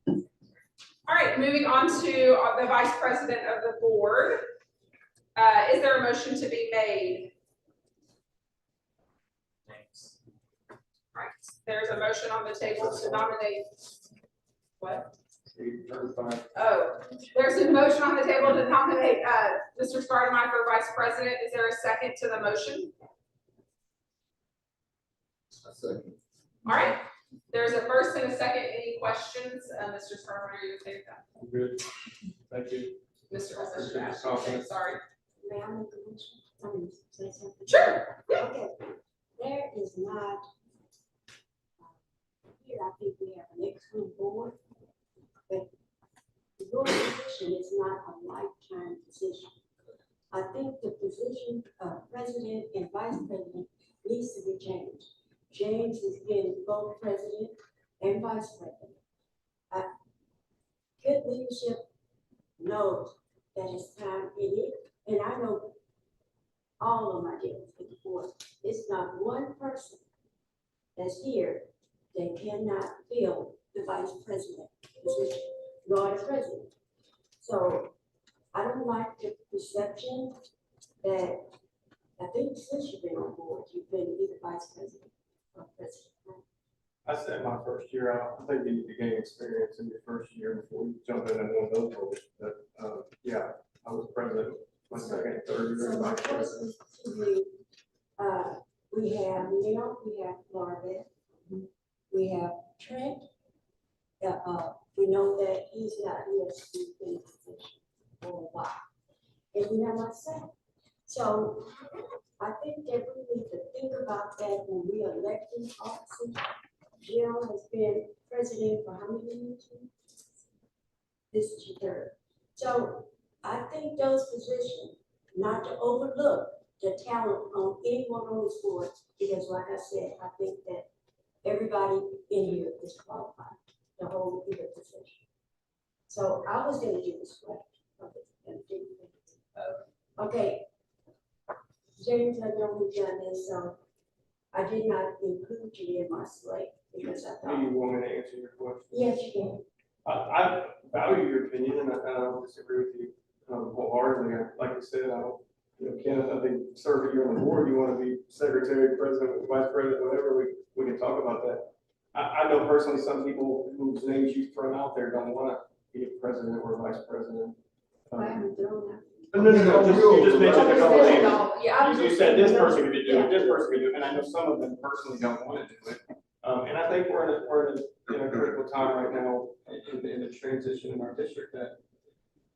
All right, moving on to the vice president of the board. Is there a motion to be made? Thanks. All right, there's a motion on the table to nominate. What? Oh, there's a motion on the table to nominate Mr. Stoudemire for vice president. Is there a second to the motion? A second. All right, there's a first and a second. Any questions? Mr. Stoudemire, you okay with that? I'm good. Thank you. Mr. West, Appreciate the confidence. sorry. May I make a motion? I mean, say something? Sure. Okay, there is not, here I think we have an excellent board, but your position is not a lifetime position. I think the position of president and vice president needs to be changed. James has been both president and vice president. Good leadership knows that it's time in it, and I know all of my dealings with the board. It's not one person that's here that cannot fill the vice president position, nor the president. So I don't like the perception that, I think since you've been on board, you've been either vice president or president. I said my first year out, I think you need to gain experience in your first year before you jump in and one of those roles. But, yeah, I was president my second, third year, So my vice question president. to you, we have Neil, we have Florida, we have Trent. We know that he's not here to be in a position for a while. And we have myself. So I think that we need to think about that when we elect these officers. Jill has been president for how many years? This is your third. So I think those positions, not to overlook the talent on anyone on this board, because like I said, I think that everybody in here is qualified to hold either position. So I was gonna do this question. Okay. James, I know we've done this, so I did not include you in my slate because I Do you thought, want me to answer your question? yes, you can. I value your opinion and I don't disagree with you wholeheartedly. Like I said, I don't, Kenneth, I think serving you on the board, you want to be secretary, president, vice president, whatever, we can talk about that. I know personally some people whose names you've thrown out there don't want to be a president or a vice president. I haven't thrown that. No, you just mentioned a couple of names. Yeah, You said this person could do it, this person could do it, and I know some of them personally don't want to do it. And I think we're in a critical time right now in the transition in our district that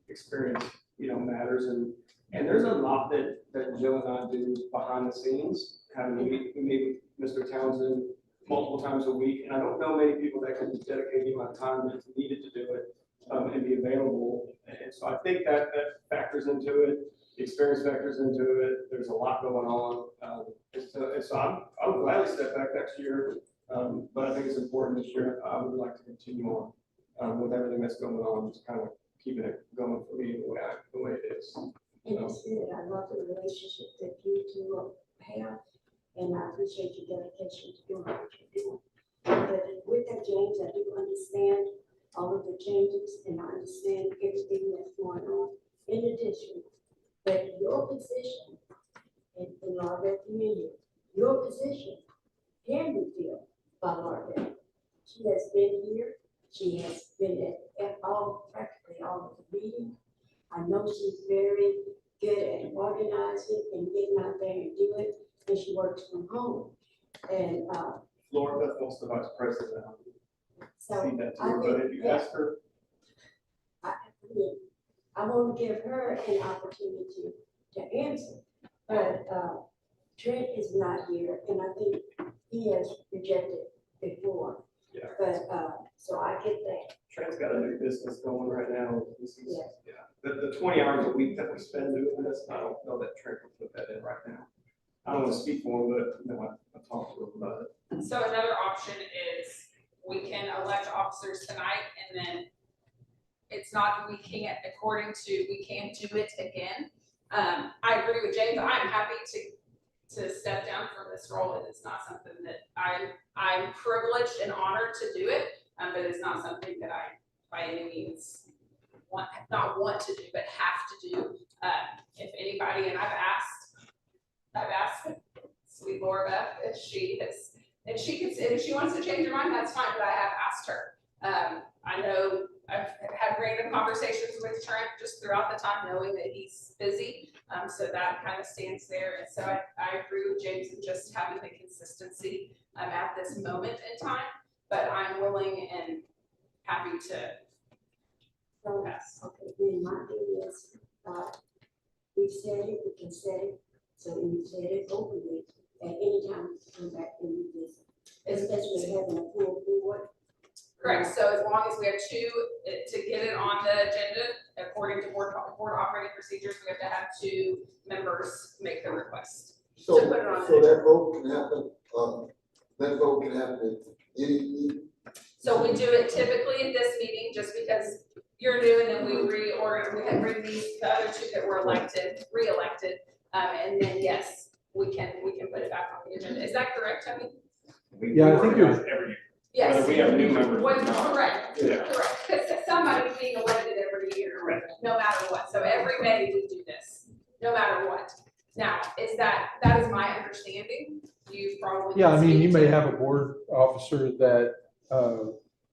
experience, matters, and there's a lot that Jill and I do behind the scenes. We meet with Mr. Townsend multiple times a week, and I don't know many people that can dedicate the amount of time that's needed to do it and be available. And so I think that factors into it. The experience factors into it. There's a lot going on. And so I'll gladly step back next year. But I think it's important this year. I would like to continue on with everything that's going on, just kind of keeping it going for me the way it is. And it's good. I love the relationship that you two have, and I appreciate your dedication to doing what you're doing. But with that, James, I do understand all of the changes, and I understand everything that's going on in the district. But your position, and I recommend you, your position can be filled by Laura. She has been here. She has been at practically all of the meetings. I know she's very good at organizing and getting out there and do it, and she works from home. And Laura Beth wants the vice president. so See that too, but if you ask her, I want to give her an opportunity to answer, but Trent is not here, and I think he has rejected before. Yeah. But so I get that. Trent's got a new business going right now. Yeah. The 20 hours a week that we spend doing this, I don't know that Trent can put that in right now. I don't want to speak for him, but I talked to him about it. So another option is we can elect officers tonight, and then it's not, we can't do it again. I agree with James. I'm happy to step down from this role. It is not something that I'm privileged and honored to do it, but it's not something that I by any means not want to do, but have to do. If anybody, and I've asked sweet Laura Beth if she wants to change her mind, that's fine, but I have asked her. I know I've had random conversations with Trent just throughout the time, knowing that he's busy. So that kind of stands there. And so I agree with James in just having the consistency at this moment in time, but I'm willing and happy to pass. Okay, then my thing is, we said it, we can say it, so we said it openly at any time to come back and do this, especially having a full board. Correct. So as long as we have two, to get it on the agenda, according to board operating procedures, we have to have two members make the request. So, to put it on so the that vote can happen, at any meeting? So we do it typically at this meeting, just because you're new, and then we bring these, the other two that were re-elected, and then yes, we can put it back on the agenda. Is that correct, Tony? Yeah, I think you're. Every year. Yes. Whether we have new members. Well, or not. correct, Yeah. correct, because somebody's being elected every year, no matter what, so every May we do this, no matter what. Now, that is my understanding, you probably. Yeah, I mean, you speak may to- have a board officer that,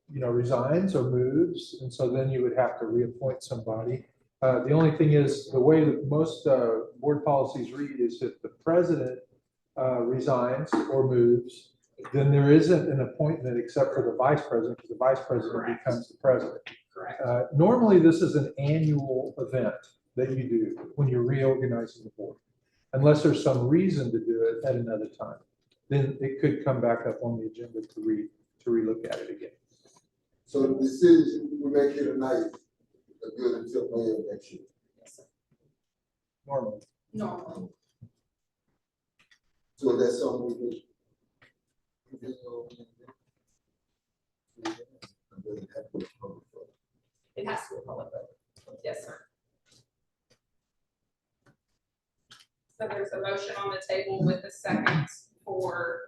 resigns or moves, and so then you would have to reappoint somebody. The only thing is, the way that most board policies read is if the president resigns or moves, then there isn't an appointment except for the vice president, because the vice president Correct. becomes the president. Correct. Normally, this is an annual event that you do when you're reorganizing the board, unless there's some reason to do it at another time. Then it could come back up on the agenda to relook at it again. So the decision we make here tonight are good until May of next year. Normally. Normally. So that's something we can. It has to be a public vote. Yes, sir. So there's a motion on the table with a second for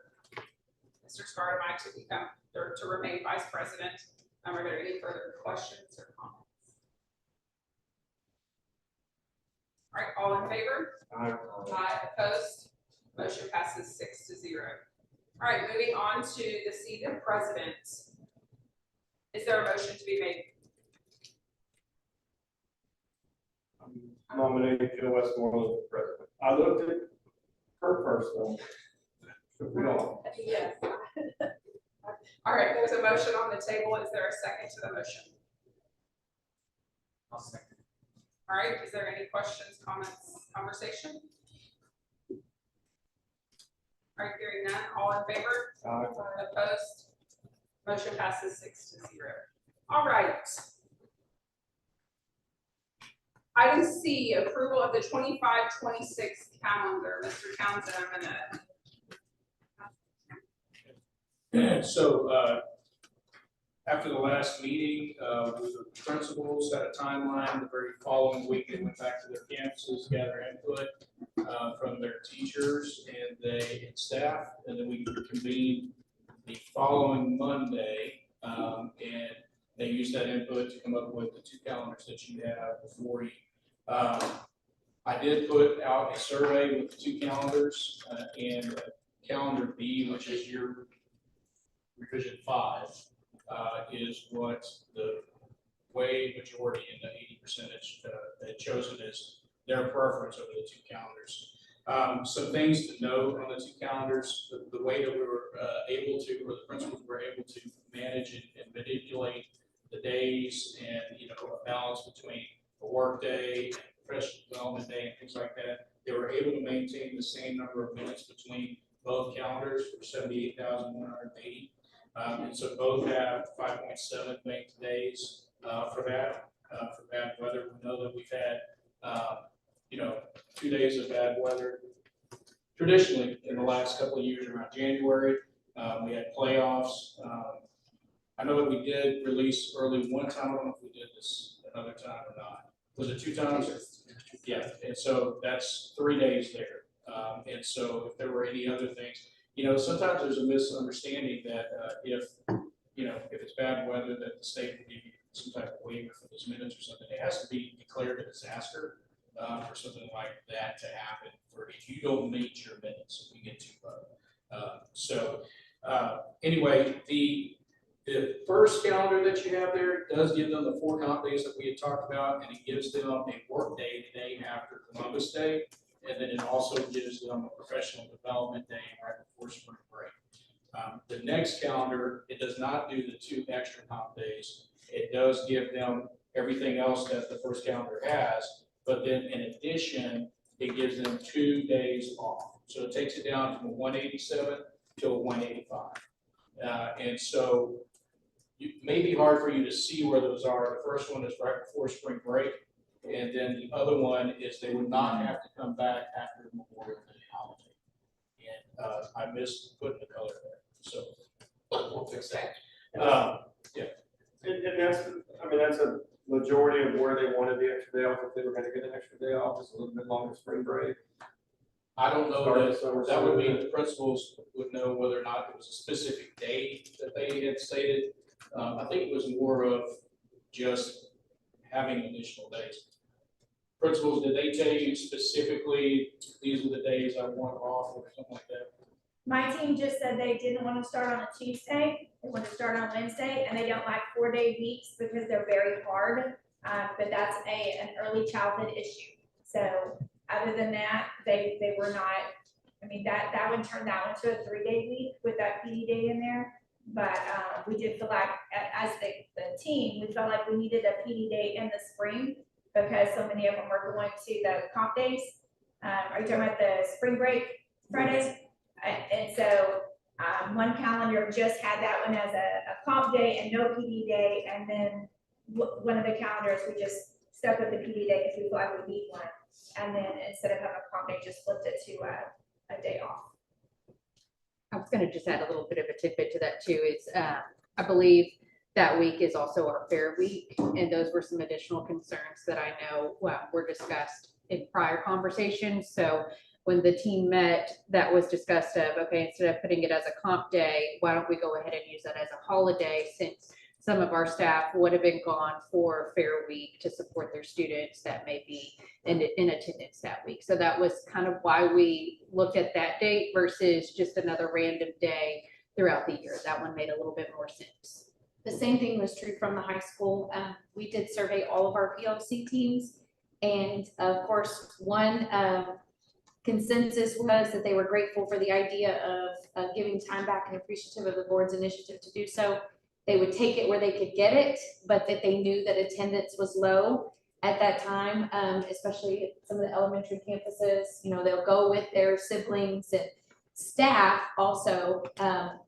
Mr. Scardomite to become, or to remain vice president. Are there any further questions or comments? All right, all in favor? Aye, opposed? Motion passes 6-0. All right, moving on to the seat of president. Is there a motion to be made? Nominate Joe Westmoreland for president. I looked at her first though. We don't. Yes. All right, there's a motion on the table. Is there a second to the motion? I'll second. All right, is there any questions, comments, conversation? All right, hearing none, all in favor? Opposed? Motion passes 6-0. All right. Item C, approval of the 25-26 calendar. Mr. Townsend, I'm gonna. So, after the last meeting, the principals had a timeline. The very following week, they went back to their campuses, gather input from their teachers and staff, and then we convened the following Monday, and they used that input to come up with the two calendars that you have before you. I did put out a survey with the two calendars, and calendar B, which is your revision 5, is what the way majority in the 80% had chosen as their preference over the two calendars. Some things to note on the two calendars, the way that we were able to, or the principals were able to manage and manipulate the days and, a balance between a work day and professional development day and things like that. They were able to maintain the same number of minutes between both calendars for 78,180. And so both have 5.7 banked days for that, for bad weather. We know that we've had, 2 days of bad weather traditionally in the last couple of years around January. We had playoffs. I know that we did release early one time. I don't know if we did this another time or not. Was it 2 times? Yeah, and so that's 3 days there. And so if there were any other things, sometimes there's a misunderstanding that if it's bad weather, that the state will give you some type of waiver for those minutes or something. It has to be declared a disaster for something like that to happen, for if you don't meet your minutes, if we get too low. Anyway, the first calendar that you have there does give them the 4 comp days that we had talked about, and it gives them a work day the day after Columbus Day. And then it also gives them a professional development day right before spring break. The next calendar, it does not do the 2 extra comp days. It does give them everything else that the first calendar has, but then in addition, it gives them 2 days off. So it takes it down from a 187 to a 185. And so it may be hard for you to see where those are. The first one is right before spring break. And then the other one is they would not have to come back after Memorial Day holiday. And I missed putting the color there, so we'll fix that. Yeah. And that's a majority of where they wanted the extra day off, if they were gonna get an extra day off, just a little bit longer spring break. I don't know that would mean the principals would know whether or not it was a specific day that they had stated. I think it was more of just having additional days. Principals, did they tell you specifically these are the days I want off or something like that? My team just said they didn't want to start on a Tuesday, they want to start on Wednesday, and they don't like 4-day weeks because they're very hard. But that's an early childhood issue. So other than that, they were not, that would turn that one to a 3-day week with that PD day in there. But we did feel like, as the team, we felt like we needed a PD day in the spring because so many of them were going to the comp days. Are you talking about the spring break Fridays? And so one calendar just had that one as a comp day and no PD day. And then one of the calendars, we just stuck with the PD day because we feel like we need one. And then instead of having a comp day, just flipped it to a day off. I was going to just add a little bit of a tidbit to that too, is I believe that week is also our fair week. And those were some additional concerns that I know were discussed in prior conversations. So when the team met, that was discussed of, okay, instead of putting it as a comp day, why don't we go ahead and use that as a holiday, since some of our staff would have been gone for Fair Week to support their students that may be in attendance that week. So that was kind of why we looked at that date versus just another random day throughout the year. That one made a little bit more sense. The same thing was true from the high school. We did survey all of our PLC teams. And of course, one consensus was that they were grateful for the idea of giving time back and appreciative of the board's initiative to do so. They would take it where they could get it, but that they knew that attendance was low at that time, especially at some of the elementary campuses. You know, they'll go with their siblings, and staff also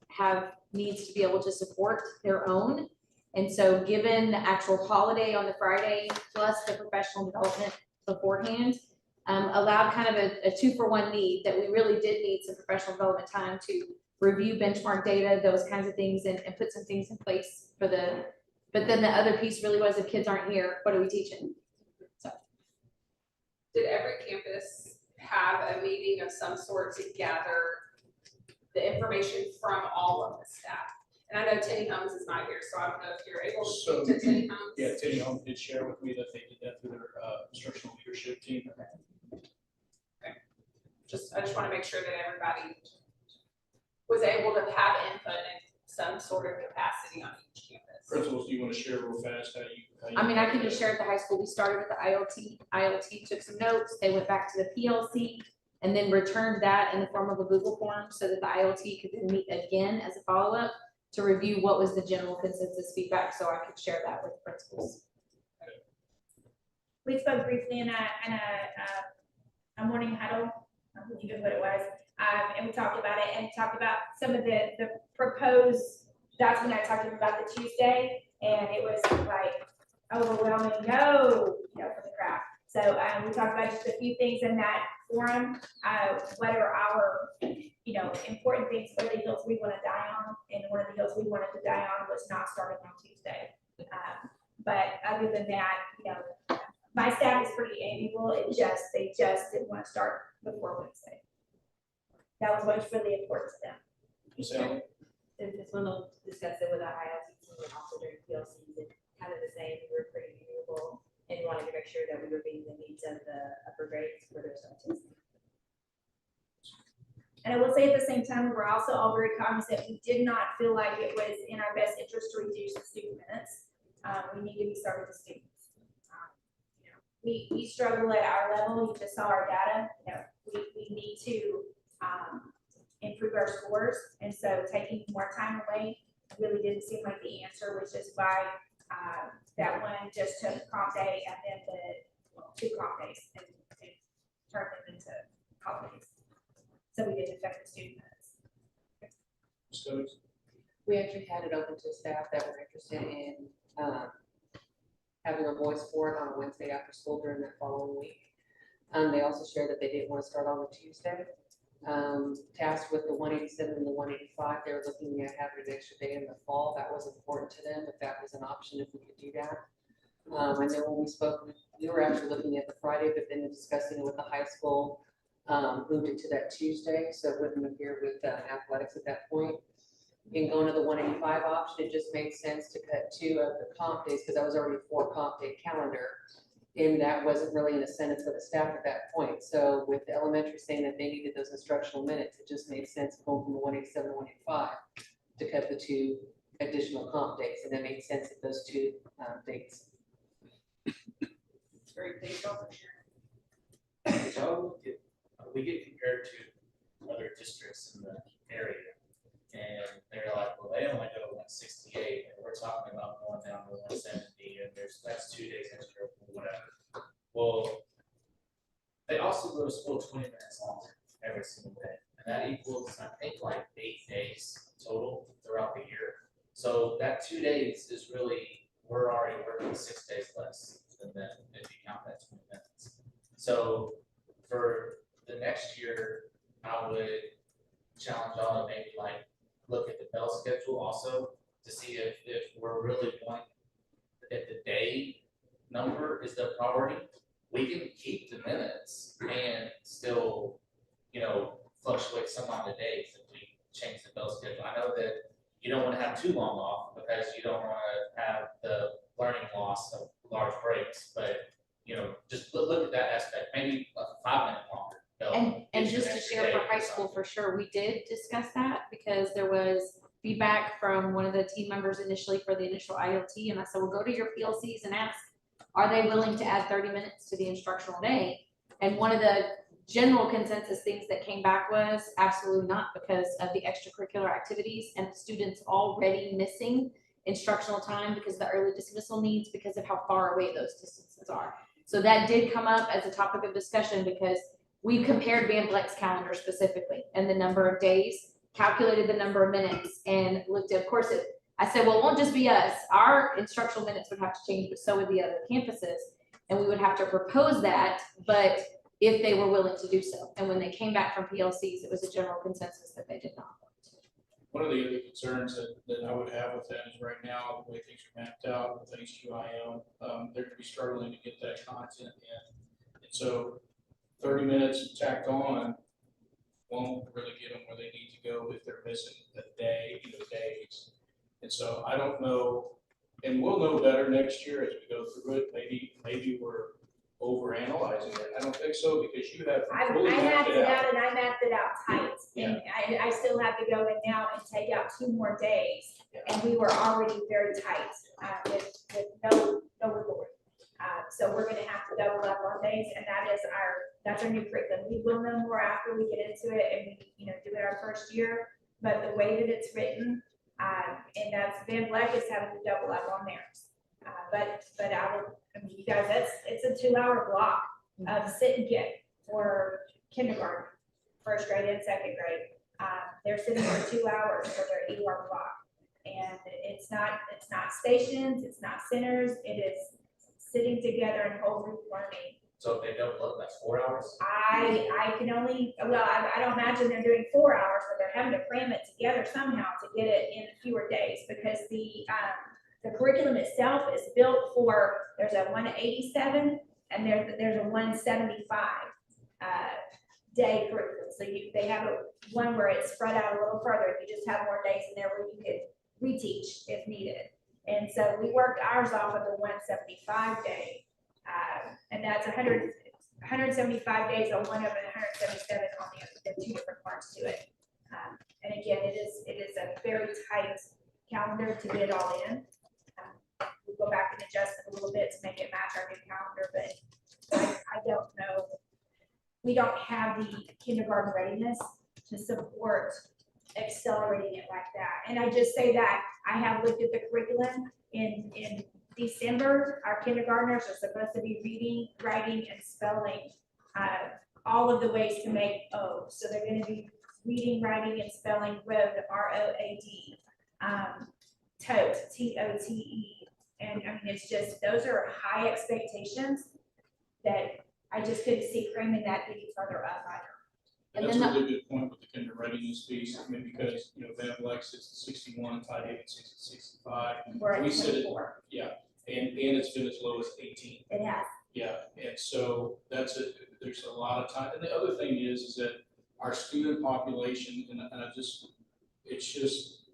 have needs to be able to support their own. And so given the actual holiday on the Friday plus the professional development beforehand, allowed kind of a 2-for-1 need, that we really did need some professional development time to review benchmark data, those kinds of things, and put some things in place for but then the other piece really was, if kids aren't here, what are we teaching? So. Did every campus have a meeting of some sort to gather the information from all of the staff? And I know Tenny Holmes is not here, so I don't know if you're able to speak to Tenny Holmes. Yeah, Tenny Holmes did share with me that they did that through their instructional leadership team. Okay. I just want to make sure that everybody was able to have input in some sort of capacity on each campus. Principals, do you want to share real fast how you? I mean, I can just share at the high school, we started with the ILT. ILT took some notes, they went back to the PLC, and then returned that in the form of a Google form so that the ILT could then meet again as a follow-up to review what was the general consensus feedback, so I could share that with principals. We spoke briefly in a morning huddle, I believe is what it was, and we talked about it and talked about some of the proposed, that's when I talked about the Tuesday, and it was like overwhelming no, for the crowd. So we talked about just a few things in that forum, what are our, important things, what are the hills we want to die on, and one of the hills we wanted to die on was not starting on Tuesday. But other than that, my staff is pretty amiable. They just didn't want to start before Wednesday. That was what's really important to them. So, And this one will discuss it with our ILT team and also during PLCs, and kind of the same, we were pretty amiable and wanted to make sure that we were meeting the needs of the upper grades for their students. And I will say at the same time, we were also all very cognizant, we did not feel like it was in our best interest to reduce the student minutes. We need to be serving the students. We struggle at our level, you just saw our data, we need to improve our scores, and so taking more time away really didn't seem like the answer, which is why that one just took comp day and then the 2 comp days and turned them into holidays. So we didn't affect the student minutes. We actually had it open to staff that were interested in having a voice for it on a Wednesday after school during that following week. They also shared that they didn't want to start on the Tuesday. Tasked with the 187 and the 185, they were looking at having an extra day in the fall. That was important to them, if that was an option, if we could do that. I know when we spoke, we were actually looking at the Friday, but then discussing it with the high school, moved it to that Tuesday, so it wouldn't interfere with athletics at that point. In going to the 185 option, it just made sense to cut 2 of the comp days, because that was already a 4 comp day calendar. And that wasn't really an incentive for the staff at that point. So with the elementary saying that they needed those instructional minutes, it just made sense going from the 187 to 185 to cut the 2 additional comp days. And that made sense at those 2 dates. It's very big over here. So we get compared to other districts in the area. And they're like, well, they only go 168, and we're talking about going down to 170, and that's 2 days extra, or whatever. Well, they also go to school 20 minutes longer every single day, and that equals, I think, like 8 days total throughout the year. So that 2 days is really, we're already working 6 days less than them if you count that 20 minutes. So for the next year, I would challenge all to maybe like look at the bell schedule also to see if we're really wanting, if the day number is the priority. We can keep the minutes and still, fluctuate some on the days if we change the bell schedule. I know that you don't want to have too long off, because you don't wanna have the learning loss of large breaks, but, just look at that aspect, maybe a 5 minute longer. And gives you just an to extra share day for or high school, something. for sure, we did discuss that because there was feedback from one of the team members initially for the initial ILT, and I said, well, go to your PLCs and ask, are they willing to add 30 minutes to the instructional day? And one of the general consensus things that came back was absolutely not, because of the extracurricular activities and the students already missing instructional time because of the early dismissal needs, because of how far away those distances are. So that did come up as a topic of discussion because we compared Van Vleck's calendar specifically and the number of days, calculated the number of minutes, and looked at, of course, I said, well, it won't just be us. Our instructional minutes would have to change, but so would the other campuses. And we would have to propose that, but if they were willing to do so. And when they came back from PLCs, it was a general consensus that they did not. One of the other concerns that I would have with that is right now, the way things are mapped out with HQIM, they're gonna be struggling to get that content in. And so 30 minutes tacked on won't really get them where they need to go if they're missing a day, days. And so I don't know, and we'll know better next year as we go through it. Maybe we're overanalyzing it. I don't think so, because you have I fully mapped it out out. and I mapped it out tight. And I still have to go in now and take out 2 more days. And we were already very tight with no reward. So we're gonna have to double up on days, and that's our new curriculum. We will know more after we get into it and we, do it our first year. But the way that it's written, and that's Van Vleck is having to double up on theirs. But you guys, it's a 2-hour block of sit and get for kindergarten, first grade and second grade. They're sitting for 2 hours for their ER block. And it's not stations, it's not centers, it is sitting together and whole group learning. So if they don't look, that's 4 hours? I can only, I don't imagine they're doing 4 hours, but they're having to cram it together somehow to get it in fewer days, because the curriculum itself is built for, there's a 187 and there's a 175 day curriculum. So they have one where it's spread out a little further. You just have more days in there where you could reteach if needed. And so we worked ours off of the 175 day. And that's 175 days on one of it, 177 on the other. There are 2 different parts to it. And again, it is a very tight calendar to get it all in. We'll go back and adjust it a little bit to make it match our new calendar, but I don't know. We don't have the kindergarten readiness to support accelerating it like that. And I just say that I have looked at the curriculum in December. Our kindergartners are supposed to be reading, writing, and spelling all of the ways to make O. So they're going to be reading, writing, and spelling road, ROAD, tote, TOTE. And I mean, it's just, those are high expectations that I just couldn't see cramming that any further up either. And that's a really good point with the kinder readiness piece. I mean, because, Van Vleck sits at 61, Tide Haven sits at 65. We're at We sit at, 24. yeah, and it's been as low as 18. It has. Yeah, and so there's a lot of time. And the other thing is that our student population, and it's just,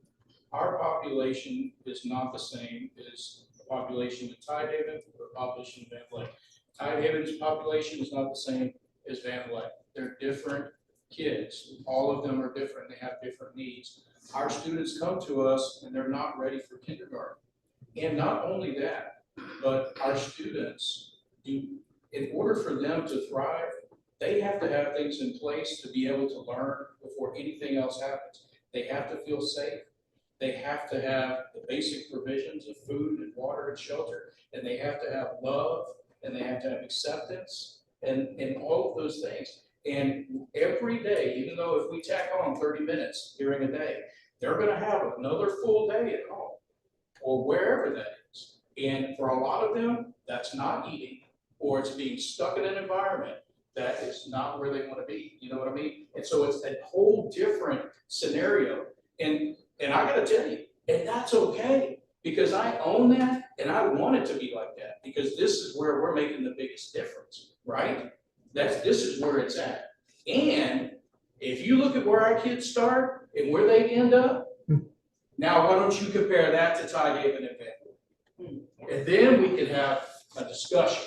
our population is not the same as the population in Tide Haven or the population in Van Vleck. Tide Haven's population is not the same as Van Vleck. They're different kids. All of them are different. They have different needs. Our students come to us and they're not ready for kindergarten. And not only that, but our students in order for them to thrive, they have to have things in place to be able to learn before anything else happens. They have to feel safe. They have to have the basic provisions of food and water and shelter, and they have to have love, and they have to have acceptance, and all of those things. And every day, even though if we tack on 30 minutes during a day, they're going to have another full day at home or wherever that is. And for a lot of them, that's not eating, or it's being stuck in an environment that is not where they want to be. You know what I mean? And so it's a whole different scenario. And I got to tell you, and that's okay, because I own that and I want it to be like that, because this is where we're making the biggest difference, right? This is where it's at. And if you look at where our kids start and where they end up, Now, why don't you compare that to Ty Haven and Van? And then we can have a discussion.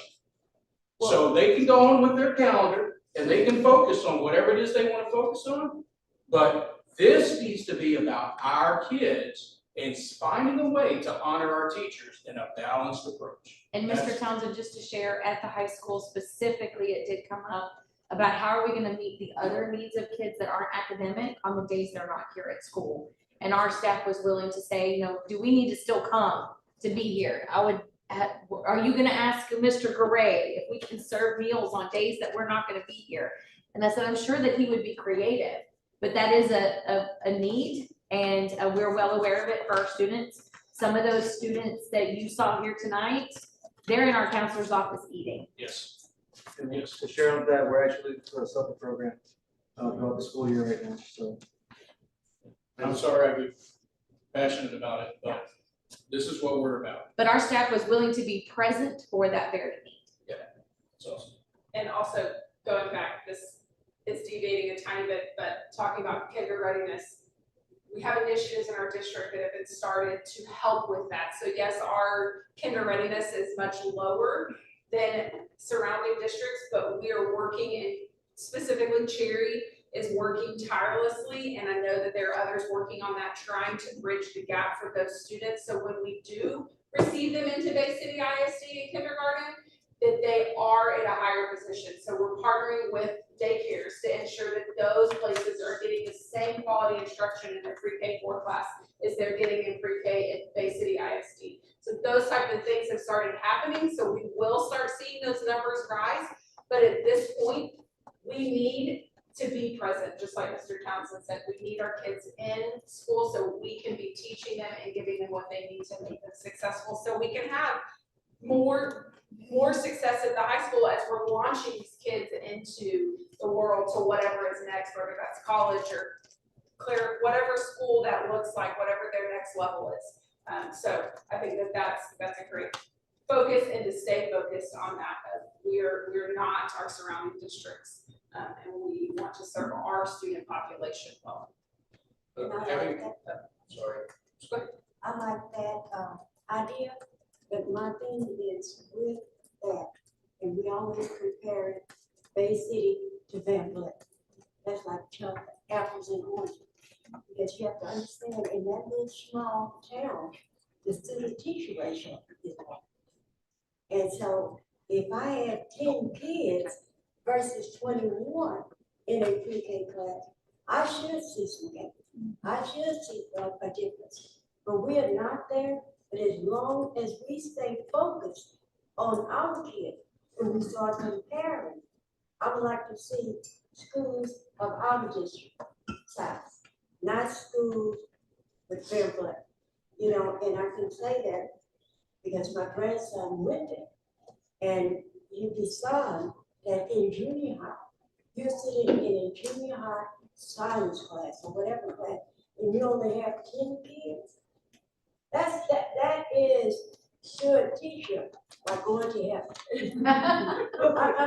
So they can go on with their calendar and they can focus on whatever it is they want to focus on. But this needs to be about our kids and finding a way to honor our teachers in a balanced approach. And Mr. Townsend, just to share, at the high school specifically, it did come up about how are we gonna meet the other needs of kids that aren't academic on the days they're not here at school? And our staff was willing to say, you know, do we need to still come to be here? Are you gonna ask Mr. Garay if we can serve meals on days that we're not gonna be here? And I said, I'm sure that he would be creative, but that is a need, and we're well aware of it for our students. Some of those students that you saw here tonight, they're in our counselor's office eating. Yes. And just to share with that, we're actually for a supper program throughout the school year right now, so. I'm sorry I get passionate about it, but this is what we're about. But our staff was willing to be present for that very need. Yeah, it's awesome. And also, going back, this is deviating a tiny bit, but talking about kinder readiness, we have initiatives in our district that have been started to help with that. So yes, our kinder readiness is much lower than surrounding districts, but we are working in, specifically Cherry is working tirelessly, and I know that there are others working on that, trying to bridge the gap for those students. So when we do receive them into Bay City ISD in kindergarten, that they are in a higher position. So we're partnering with daycares to ensure that those places are getting the same quality instruction in their pre-K 4 class as they're getting in pre-K at Bay City ISD. So those type of things have started happening, so we will start seeing those numbers rise. But at this point, we need to be present, just like Mr. Townsend said. We need our kids in school so we can be teaching them and giving them what they need to make them successful, so we can have more success at the high school as we're launching these kids into the world to whatever is next, whether that's college or clear, whatever school that looks like, whatever their next level is. So I think that that's a great focus, and to stay focused on that. We're not our surrounding districts, and we want to serve our student population well. Sorry. I like that idea, but my thing is with that, and we always compare it, Bay City to Van Vliet. That's like chocolate, apples and oranges. Because you have to understand, in that little small town, the student teacher ratio is low. And so if I have 10 kids versus 21 in a pre-K class, I should see some gain. I should see a difference. But we are not there. But as long as we stay focused on our kids and we start comparing, I would like to see schools of our district size, not schools with fair play. You know, and I can say that because my grandson went there. And you decide that in junior high, you're sitting in a junior high science class or whatever class, and you only have 10 kids. That is should teacher like going to heaven. I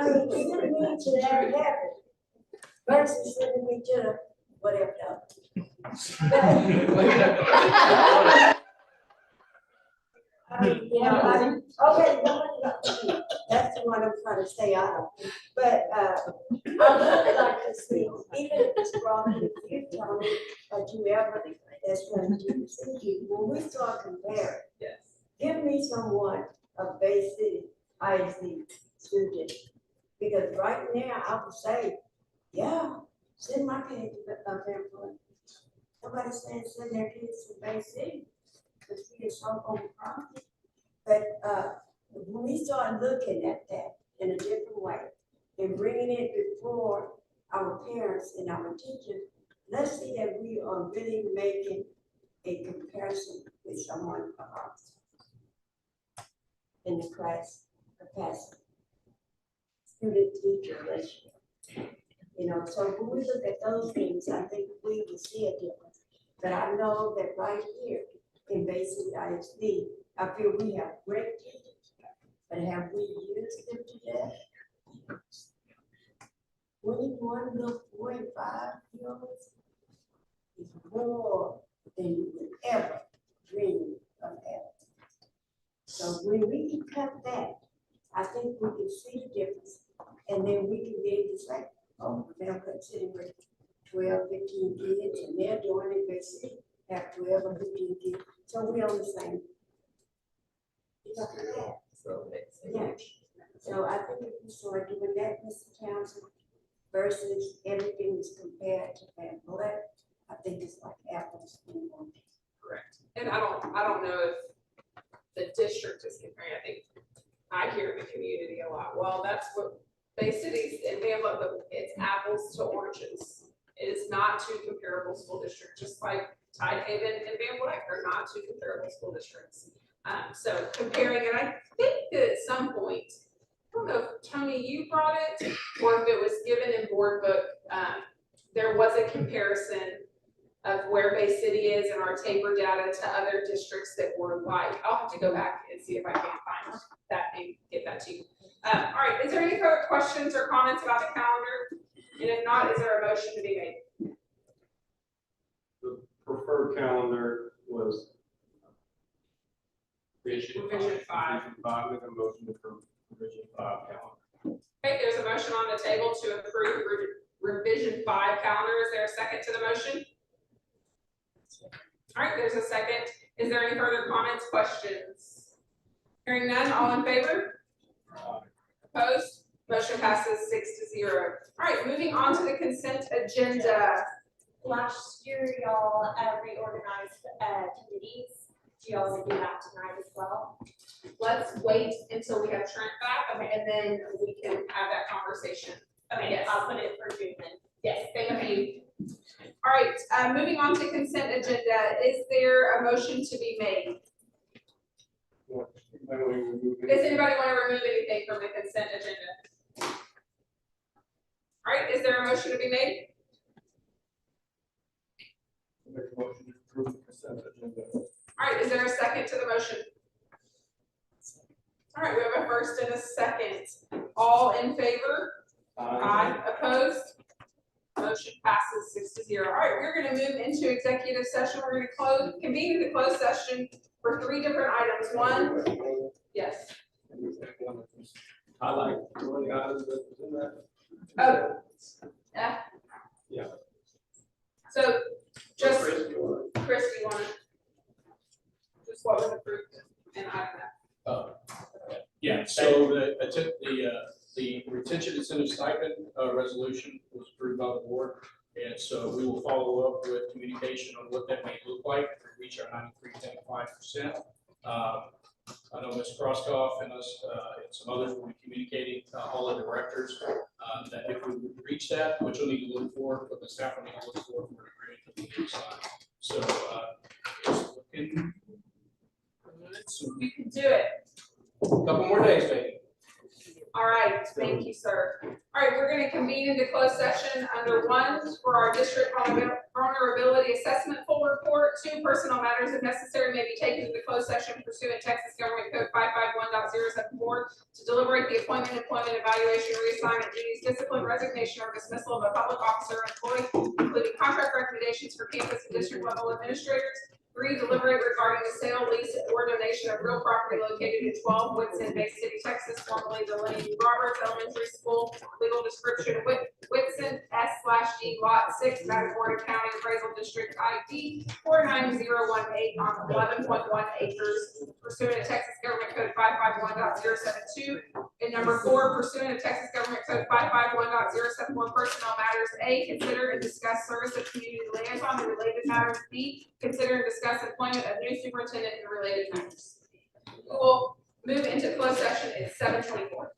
mean, send me to that heaven versus sending me to the whatever. Okay, that's the one I'm trying to stay out of. But I would like to see, even if it's brought in a few times, but whoever that's going to see you, when we start comparing, Yes. give me someone of Bay City ISD student. Because right now I would say, yeah, send my kids to Fairfield. Nobody's saying send their kids to Bay City, because we are so overcrowded. But when we start looking at that in a different way and bringing it before our parents and our teachers, let's see that we are really making a comparison with someone else in the class capacity, student teacher ratio. You know, so when we look at those things, I think we will see a difference. But I know that right here in Bay City ISD, I feel we have great teachers, but have we used them to death? 21 little 45-year-olds is more than you would ever dream of having. So when we can cut that, I think we can see the difference, and then we can be able to say, oh, they're sitting with 12, 15 kids, and they're doing it, they see, have 12 or 15 kids, so we on the same. Yeah, so I think if we start doing that, Mr. Townsend, versus everything is compared to that, I think it's like apples and oranges. Correct. And I don't know if the district is comparing, I think I hear in the community a lot, well, that's what Bay Cities and Van Wert, but it's apples to oranges. It is not two comparable school districts, just like Tidehaven and Van Wert are not two comparable school districts. So comparing it, I think that at some point, I don't know if Tony, you brought it, or if it was given in board book, there was a comparison of where Bay City is and our taper data to other districts that were like, I'll have to go back and see if I can find that and get that to you. All right, is there any further questions or comments about the calendar? And if not, is there a motion to be made? The preferred calendar was Revision 5. Revision 5, make a motion to approve revision 5 calendar. Okay, there's a motion on the table to approve revision 5 calendar. Is there a second to the motion? All right, there's a second. Is there any further comments, questions? Hearing none, all in favor? Opposed? Motion passes 6-0. All right, moving on to the consent agenda. Last year, y'all reorganized committees. Do y'all want to do that tonight as well? Let's wait until we have Trent back, okay, and then we can have that conversation. Okay, Yes. I'll put it for June then. Yes, thank you. All right, moving on to consent agenda. Is there a motion to be made? Does anybody want to remove anything from the consent agenda? All right, is there a motion to be made? Make a motion to approve the consent agenda. All right, is there a second to the motion? All right, we have a first and a second. All in favor? Aye. Opposed? Motion passes 6-0. All right, we're gonna move into executive session. We're gonna convene into closed session for 3 different items. One, yes. Highlight one of the items that was in that. Oh, yeah. Yeah. So just, Chris, you want Chris, do you wanna? Just what was approved and item that. Yeah, so the retention incentive stipend resolution was approved by the board. And so we will follow up with communication on what that may look like if we reach our 93.5%. I know Ms. Crosskoff and us and some others will be communicating all the directors that if we reach that, which we'll need to look for, but the staff will need to look for an agreement that we can sign. So it's looking good. So You can do it. couple more days, maybe. All right, thank you, sir. All right, we're gonna convene into closed session under 1 for our district vulnerability assessment full report. 2, personal matters if necessary may be taken into closed session pursuant to Texas Government Code 551.074 to deliberate the appointment, employment, evaluation, reassignment, duties, discipline, resignation, or dismissal of a public officer or employee, including contract recommendations for campus and district level administrators. 3, deliberate regarding the sale, lease, or donation of real property located at 12 Whitson, Bay City, Texas, formerly the Lenny Roberts Elementary School. Legal description, Whitson S/G Lot 6, Matagorda County Appraisal District ID 49018 on 11.1 acres pursuant to Texas Government Code 551.072. And number 4, pursuant to Texas Government Code 551.071 personnel matters. A, consider and discuss service of community liaison and related matters. B, consider and discuss employment of new superintendent and related matters. We will move into closed session at 7:24.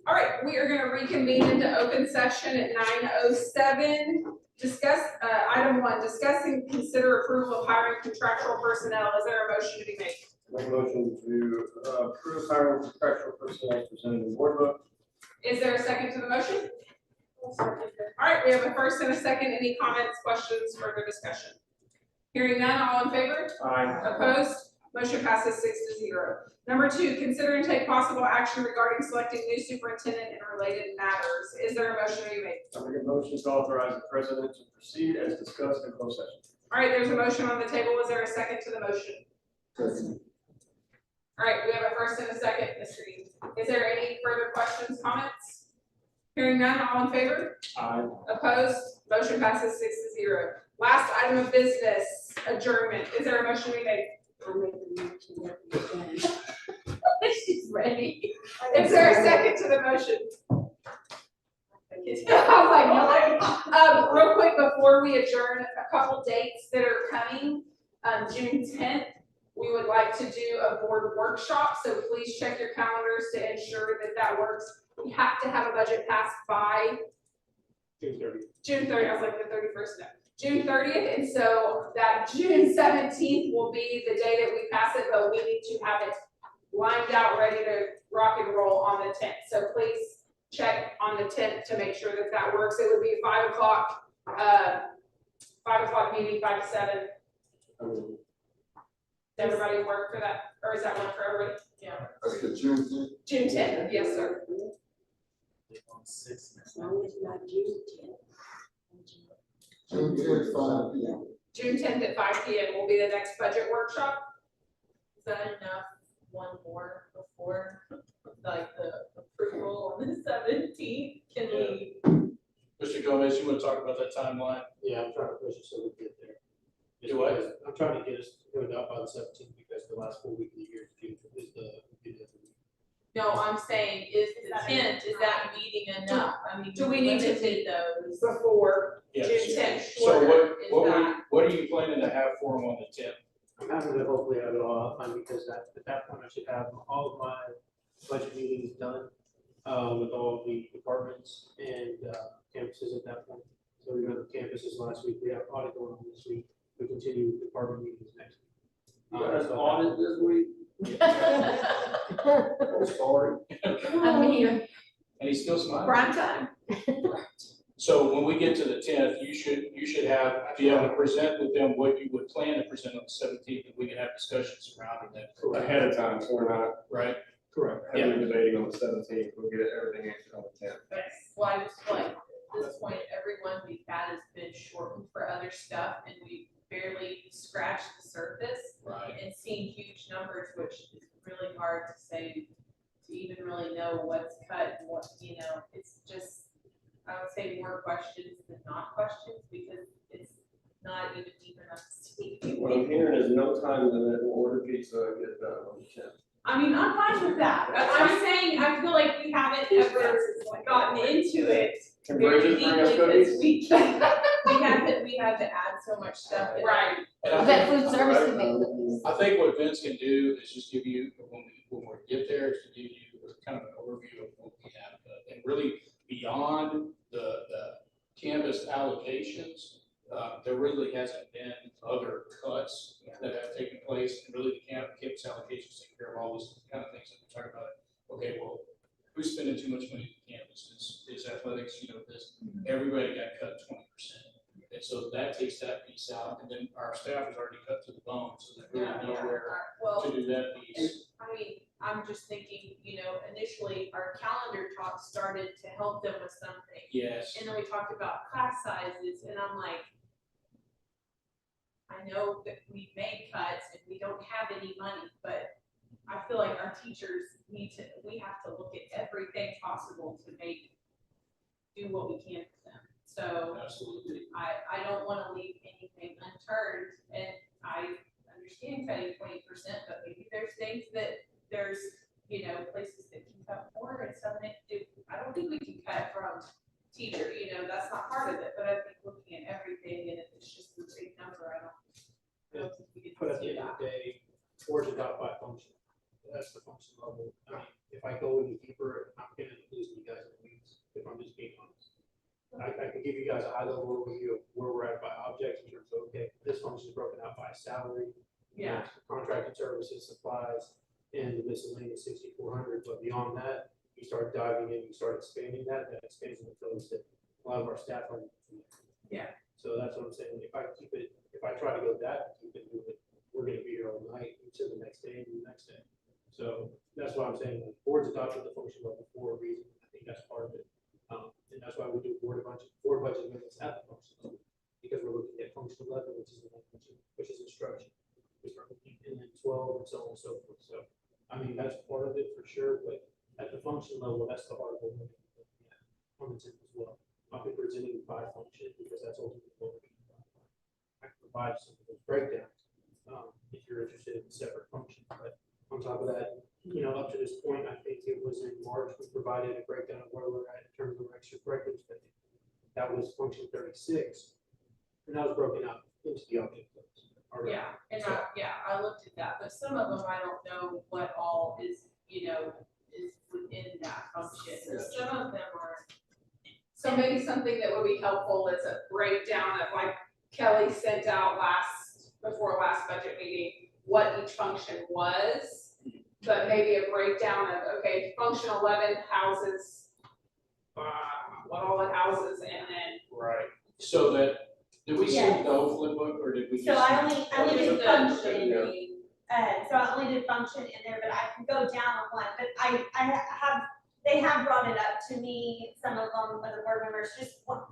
All right, we are gonna reconvene into open session at 9:07. Item 1, discuss and consider approval of hiring contractual personnel. Is there a motion to be made? Make a motion to approve hiring contractual personnel presented in the board book. Is there a second to the motion? All right, we have a first and a second. Any comments, questions, further discussion? Hearing none, all in favor? Aye. Opposed? Motion passes 6-0. Number 2, consider and take possible action regarding selecting new superintendent and related matters. Is there a motion to be made? I make a motion to authorize the president to proceed as discussed in closed session. All right, there's a motion on the table. Is there a second to the motion? Second. All right, we have a first and a second, Mr. Eads. Is there any further questions, comments? Hearing none, all in favor? Aye. Opposed? Motion passes 6-0. Last item of business, adjournment. Is there a motion to be made? I make the motion that we adjourn. She's ready. Is there a second to the motion? I was like, no. Real quick, before we adjourn, a couple dates that are coming. June 10th, we would like to do a board workshop, so please check your calendars to ensure that that works. We have to have a budget passed by June 30th. June 30th, I was like the 31st, no. June 30th, and so that June 17th will be the day that we pass it, but we need to have it lined out, ready to rock and roll on the 10th. So please check on the 10th to make sure that that works. It would be 5 o'clock, 5 o'clock meeting, 5 to 7. Does everybody work for that, or is that one for everybody? Yeah. That's the June 10th. June 10th, yes, sir. As long as not June 10th. June 10th, 5 p.m. June 10th at 5 p.m. will be the next budget workshop. Is that enough? One more before, like, the approval on the 17th? Can we? Mr. Gomez, you want to talk about that timeline? Yeah, I'm trying to push it so we get there. Do what? I'm trying to get us put up by the 17th because the last full week of the year is the. No, I'm saying, is the 10th, is that meeting enough? I mean, Do we need to limited those? Before Yes. June 10th. So Is what that- are you planning to have for them on the 10th? I'm having to hopefully have it all outlined because at that point I should have all of my budget meetings done with all of the departments and campuses at that point. So we went to campuses last week, we have audit going on this week, we continue with department meetings next week. Audit this week? I'm sorry. I'm here. And he's still smiling. Prime time. So when we get to the 10th, you should be able to present with them what you would plan to present on the 17th, and we can have discussions surrounding that. Ahead of time, so we're not Right? Correct. heavily debating on the 17th. We'll get everything answered on the 10th. Well, I just like, at this point, everyone we've had has been shortened for other stuff, and we barely scratched the surface. Right. And seeing huge numbers, which is really hard to say, to even really know what's cut and what, it's just, I would say more questions than not questions, because it's not even deep enough to see. What I'm hearing is no time limit, we'll order pizza, get it done on the 10th. I mean, I'm fine with that. I'm saying, I feel like we haven't ever gotten into it Can very Bridget bring us deeply this cookies? week. We had to add so much stuff. in. Right. And I That think- food service can make cookies. I think what Vince can do is just give you, when we get there, is to give you kind of an overview of what we have. And really beyond the campus allocations, there really hasn't been other cuts that have taken place. And really the campus allocations take care of all those kind of things that we're talking about. Okay, well, who's spending too much money on campus? Is athletics, this, everybody got cut 20%. And so that takes that piece out, and then our staff is already cut to the bone, so they really know where Well, to do that piece. I mean, I'm just thinking, initially our calendar talk started to help them with something. Yes. And then we talked about class sizes, and I'm like, I know that we made cuts and we don't have any money, but I feel like our teachers we have to look at everything possible to do what we can for them. So Absolutely. I don't want to leave anything unturned, and I understand cutting 20%, but maybe there's things that there's, places that can cut more and some that do. I don't think we can cut from teacher, that's not part of it, but I think looking at everything, and if it's just a big number, I don't think we can But at the do end of that. the day, boards adopt by function. That's the function level. I mean, if I go any deeper, I'm gonna lose you guys in the weeds, if I'm just being honest. I can give you guys a high level overview of where we're at by objects in terms of, okay, this function is broken out by salary. Yeah. Contracted services, supplies, and the miscellaneous 6,400, but beyond that, you start diving in, you start expanding that expands into those that a lot of our staff are. Yeah. So that's what I'm saying, if I try to go that, keep it moving, we're gonna be here all night, until the next day and the next day. So that's why I'm saying, the board's adopted the function level for a reason, I think that's part of it. And that's why we do board budget amendments at the function level, because we're looking at function 11, which is instruction. And then 12 and so on and so forth. So, I mean, that's part of it for sure, but at the function level, that's the hard one. On the tip as well. I'll be presenting by function because that's ultimately what we're doing. I can provide some of those breakdowns if you're interested in a separate function. But on top of that, up to this point, I think it was in March, we provided a breakdown of where we're at in terms of extracurricular spending. That was function 36, and that was broken out into the object codes. Yeah, and I looked at that, but some of them I don't know what all is within that function. Some of them are. So maybe something that would be helpful is a breakdown of, like Kelly sent out before last budget meeting, what each function was. But maybe a breakdown of, okay, function 11 houses, what all it houses, and then. Right, so that, did we send the whole flip book, or did we just? So I only did function, Yeah. so I only did function in there, but I can go down on one, but they have brought it up to me, some of them, other board members,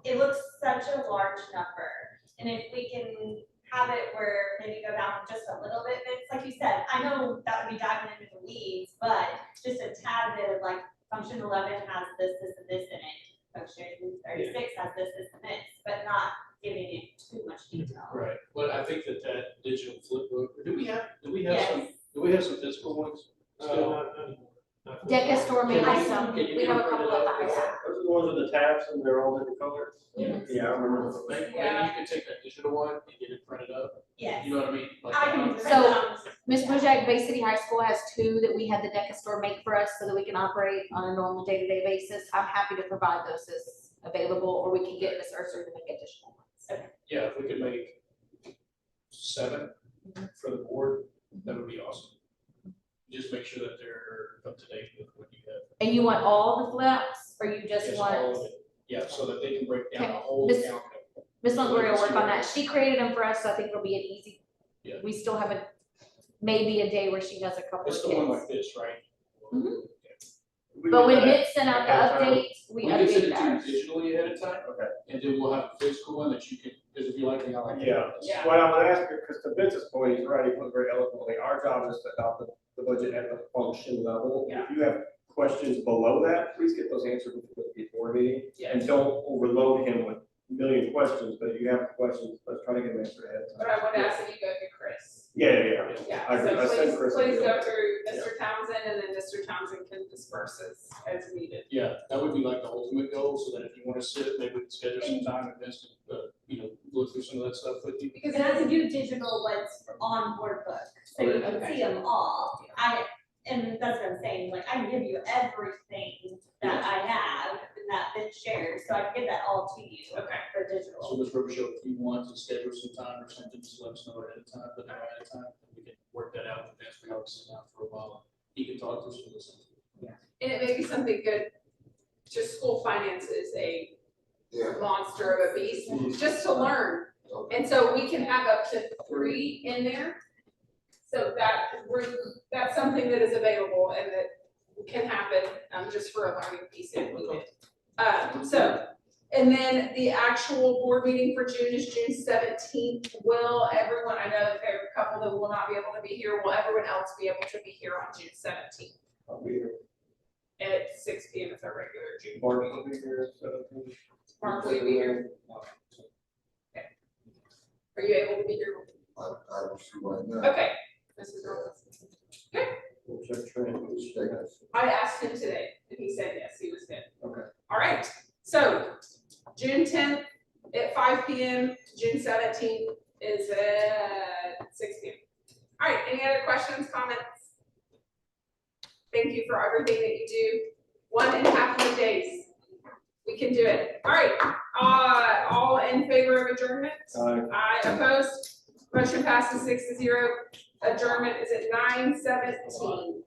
it looks such a large number. And if we can have it where maybe go down just a little bit, it's like you said, I know that would be diving into the weeds, but just a tad bit of like, function 11 has this, and this in it. Function 36 has this, and this, but not giving it too much detail. Right, but I think that digital flip book, do we have Yes. some physical ones? Still not anymore. Deca store made Can some, can you we have a couple of print it those. out? Those are the ones with the tabs and they're all different colors. Yes. Yeah, I remember. Maybe you can take that digital one and get it printed up, Yes. you know what I mean? Like, I can print So- them. Ms. Bujak, Bay City High School has 2 that we had the Deca store make for us so that we can operate on a normal day-to-day basis. I'm happy to provide those as available, or we can get Ms. Urser to make additional ones. Yeah, if we could make 7 for the board, that would be awesome. Just make sure that they're up to date with what you have. And you want all the flips, or you just Yes, want? all of it. Yeah, so that they can break down Okay. the whole Miss- account. Ms. Longoria will work on that. She created them for us, so I think it'll be an easy. Yeah. We still have maybe a day where she has a couple of It's the one kids. like this, right? Mhm. We But did when that it sent out the ahead of time. update, we We can send updated it to ours. you digitally ahead of time. Okay. And then we'll have a physical one that you can, because if you like me, I like it. Yeah. What I would ask you, because to Vince's point, he's right, he put it very eloquently, our job is to adopt the budget at the function level. Yeah. If you have questions below that, please get those answered before the meeting. Yeah. And don't overload him with a million questions, but if you have questions, let's try to get them answered ahead of But time. I would ask that you go through Chris. Yeah. Yeah, I agree. I so sent Chris a please bill. go through Mr. Townsend, and then Mr. Townsend can disperse as needed. Yeah, that would be like the ultimate goal, so that if you want to sit, maybe we can schedule some time and just, look through some of that stuff with you. Because I can do digital ones on board book, so you can see them all. And that's what I'm saying, like, I can give you everything that I have and that been shared, so I can give that all to you. Okay. For digital. So Ms. Robichaud, if you want to schedule some time or something, just let us know ahead of time, but ahead of time, and we can work that out with Vince. We always sit down for a while. He can talk to us and listen. And it may be something good, just school finance is a monster of a beast, just to learn. And so we can have up to 3 in there. So that's something that is available and that can happen, just for a learning piece if needed. And then the actual board meeting for June is June 17th. Will everyone, I know that there are a couple that will not be able to be here, will everyone else be able to be here on June 17th? I'll be here. At 6 p.m. is our regular June. Mark will be here, so. Mark, will you be here? Okay. Are you able to be here? I don't see why not. Okay. Mrs. Robinson. Okay. We'll check trends. I asked him today and he said yes, he was good. Okay. All right, so June 10th at 5 p.m., June 17th is at 6 p.m. All right, any other questions, comments? Thank you for everything that you do. 1.5 more days. We can do it. All right, all in favor of adjournment? Aye, opposed? Motion passes 6-0. Adjournment is at 9:17.